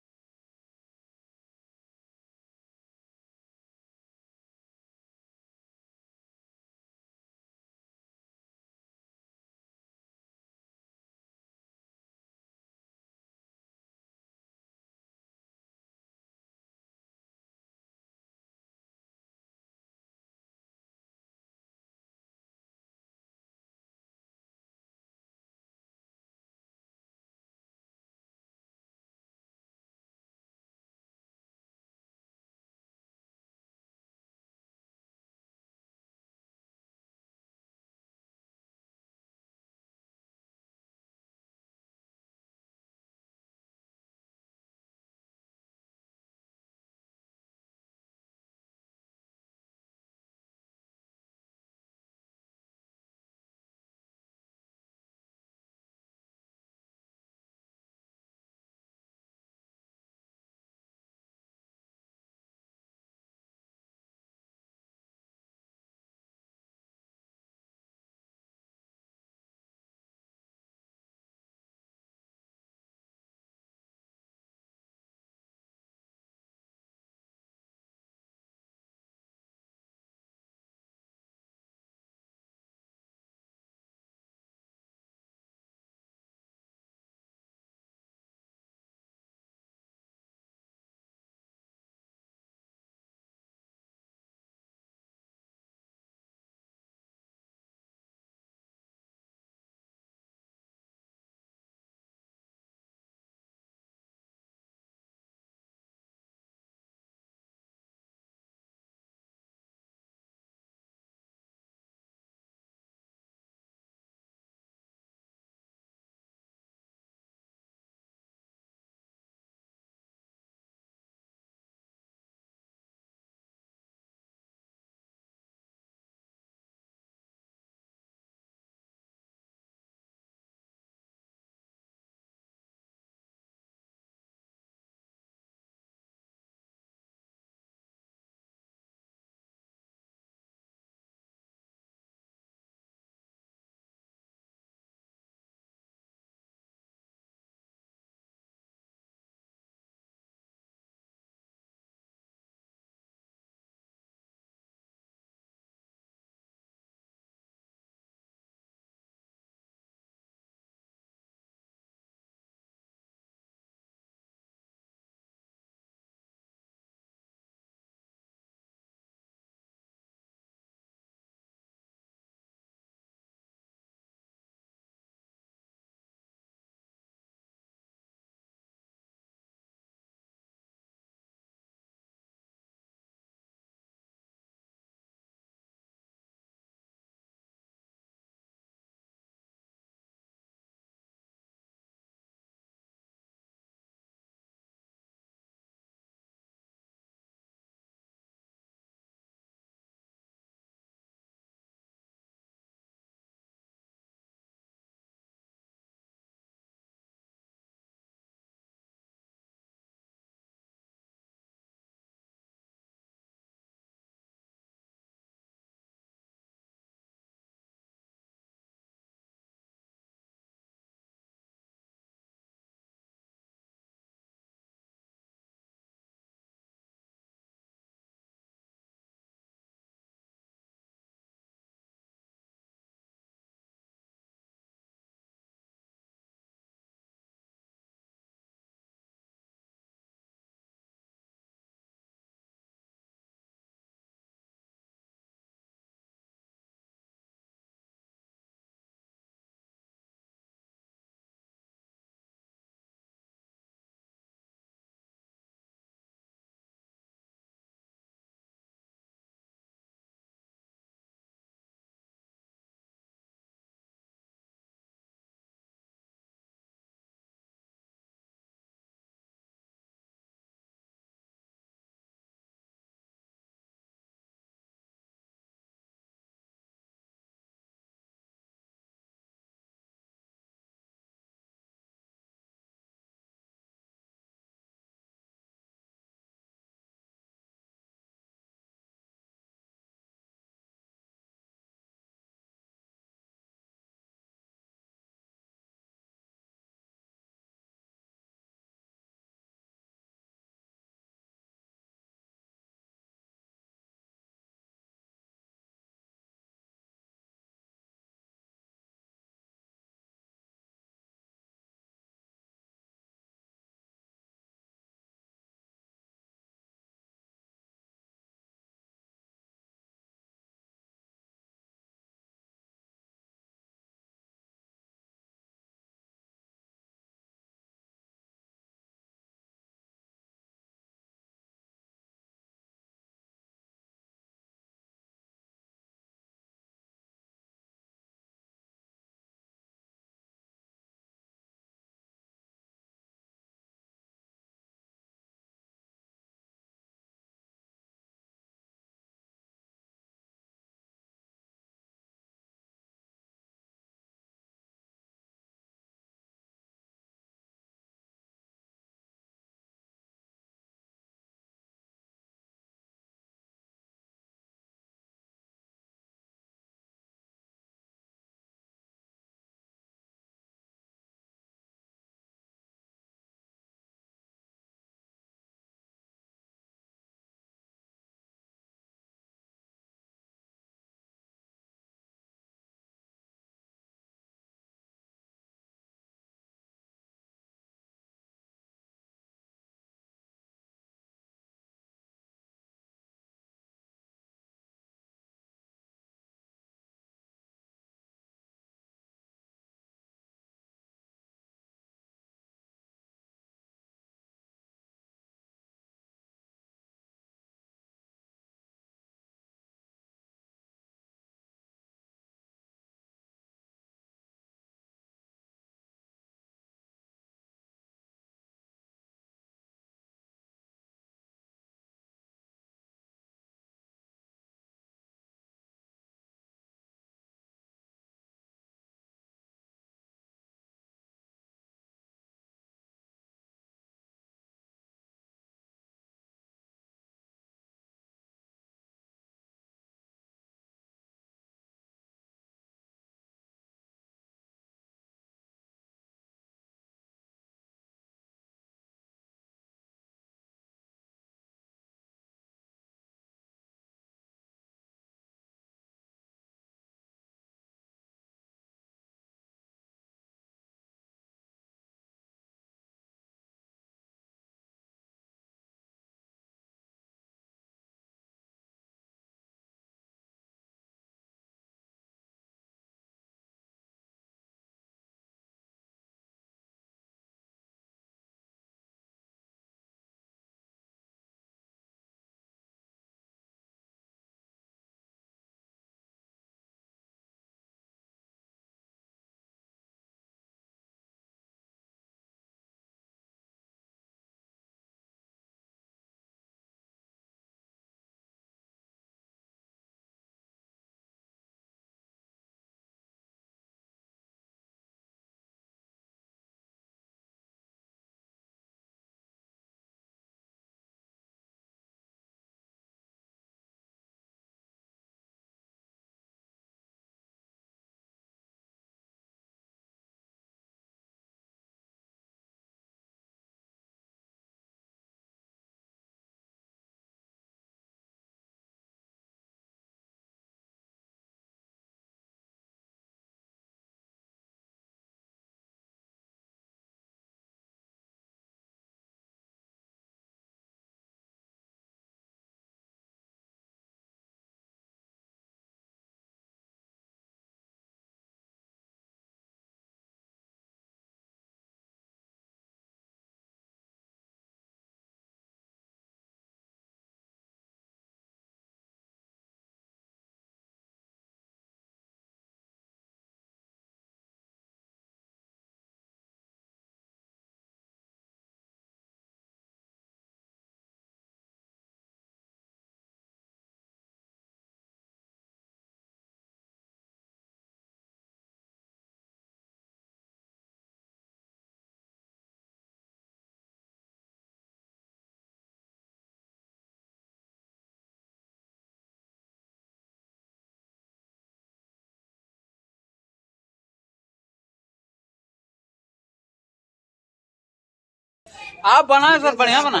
आप बनाए सर, बढ़िया बना।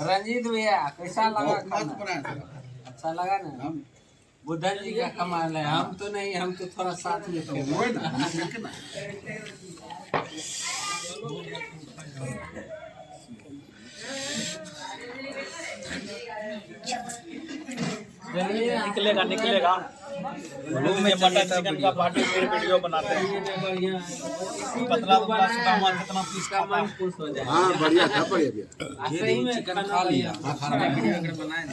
रंजीत भैया कैसा लगा खाना? अच्छा लगा ना? हम बुद्धन जी का कमाल है, हम तो नहीं, हम तो थोड़ा साथ में थे। निकलेगा निकलेगा। रूम में मटन चिकन का पार्टी फिर वीडियो बनाते हैं। पतला पतला सुदामा कितना पीस खाता है। हाँ बढ़िया था, बढ़िया। सही में चिकन खा लिया। खाना वीडियो अगर बनाए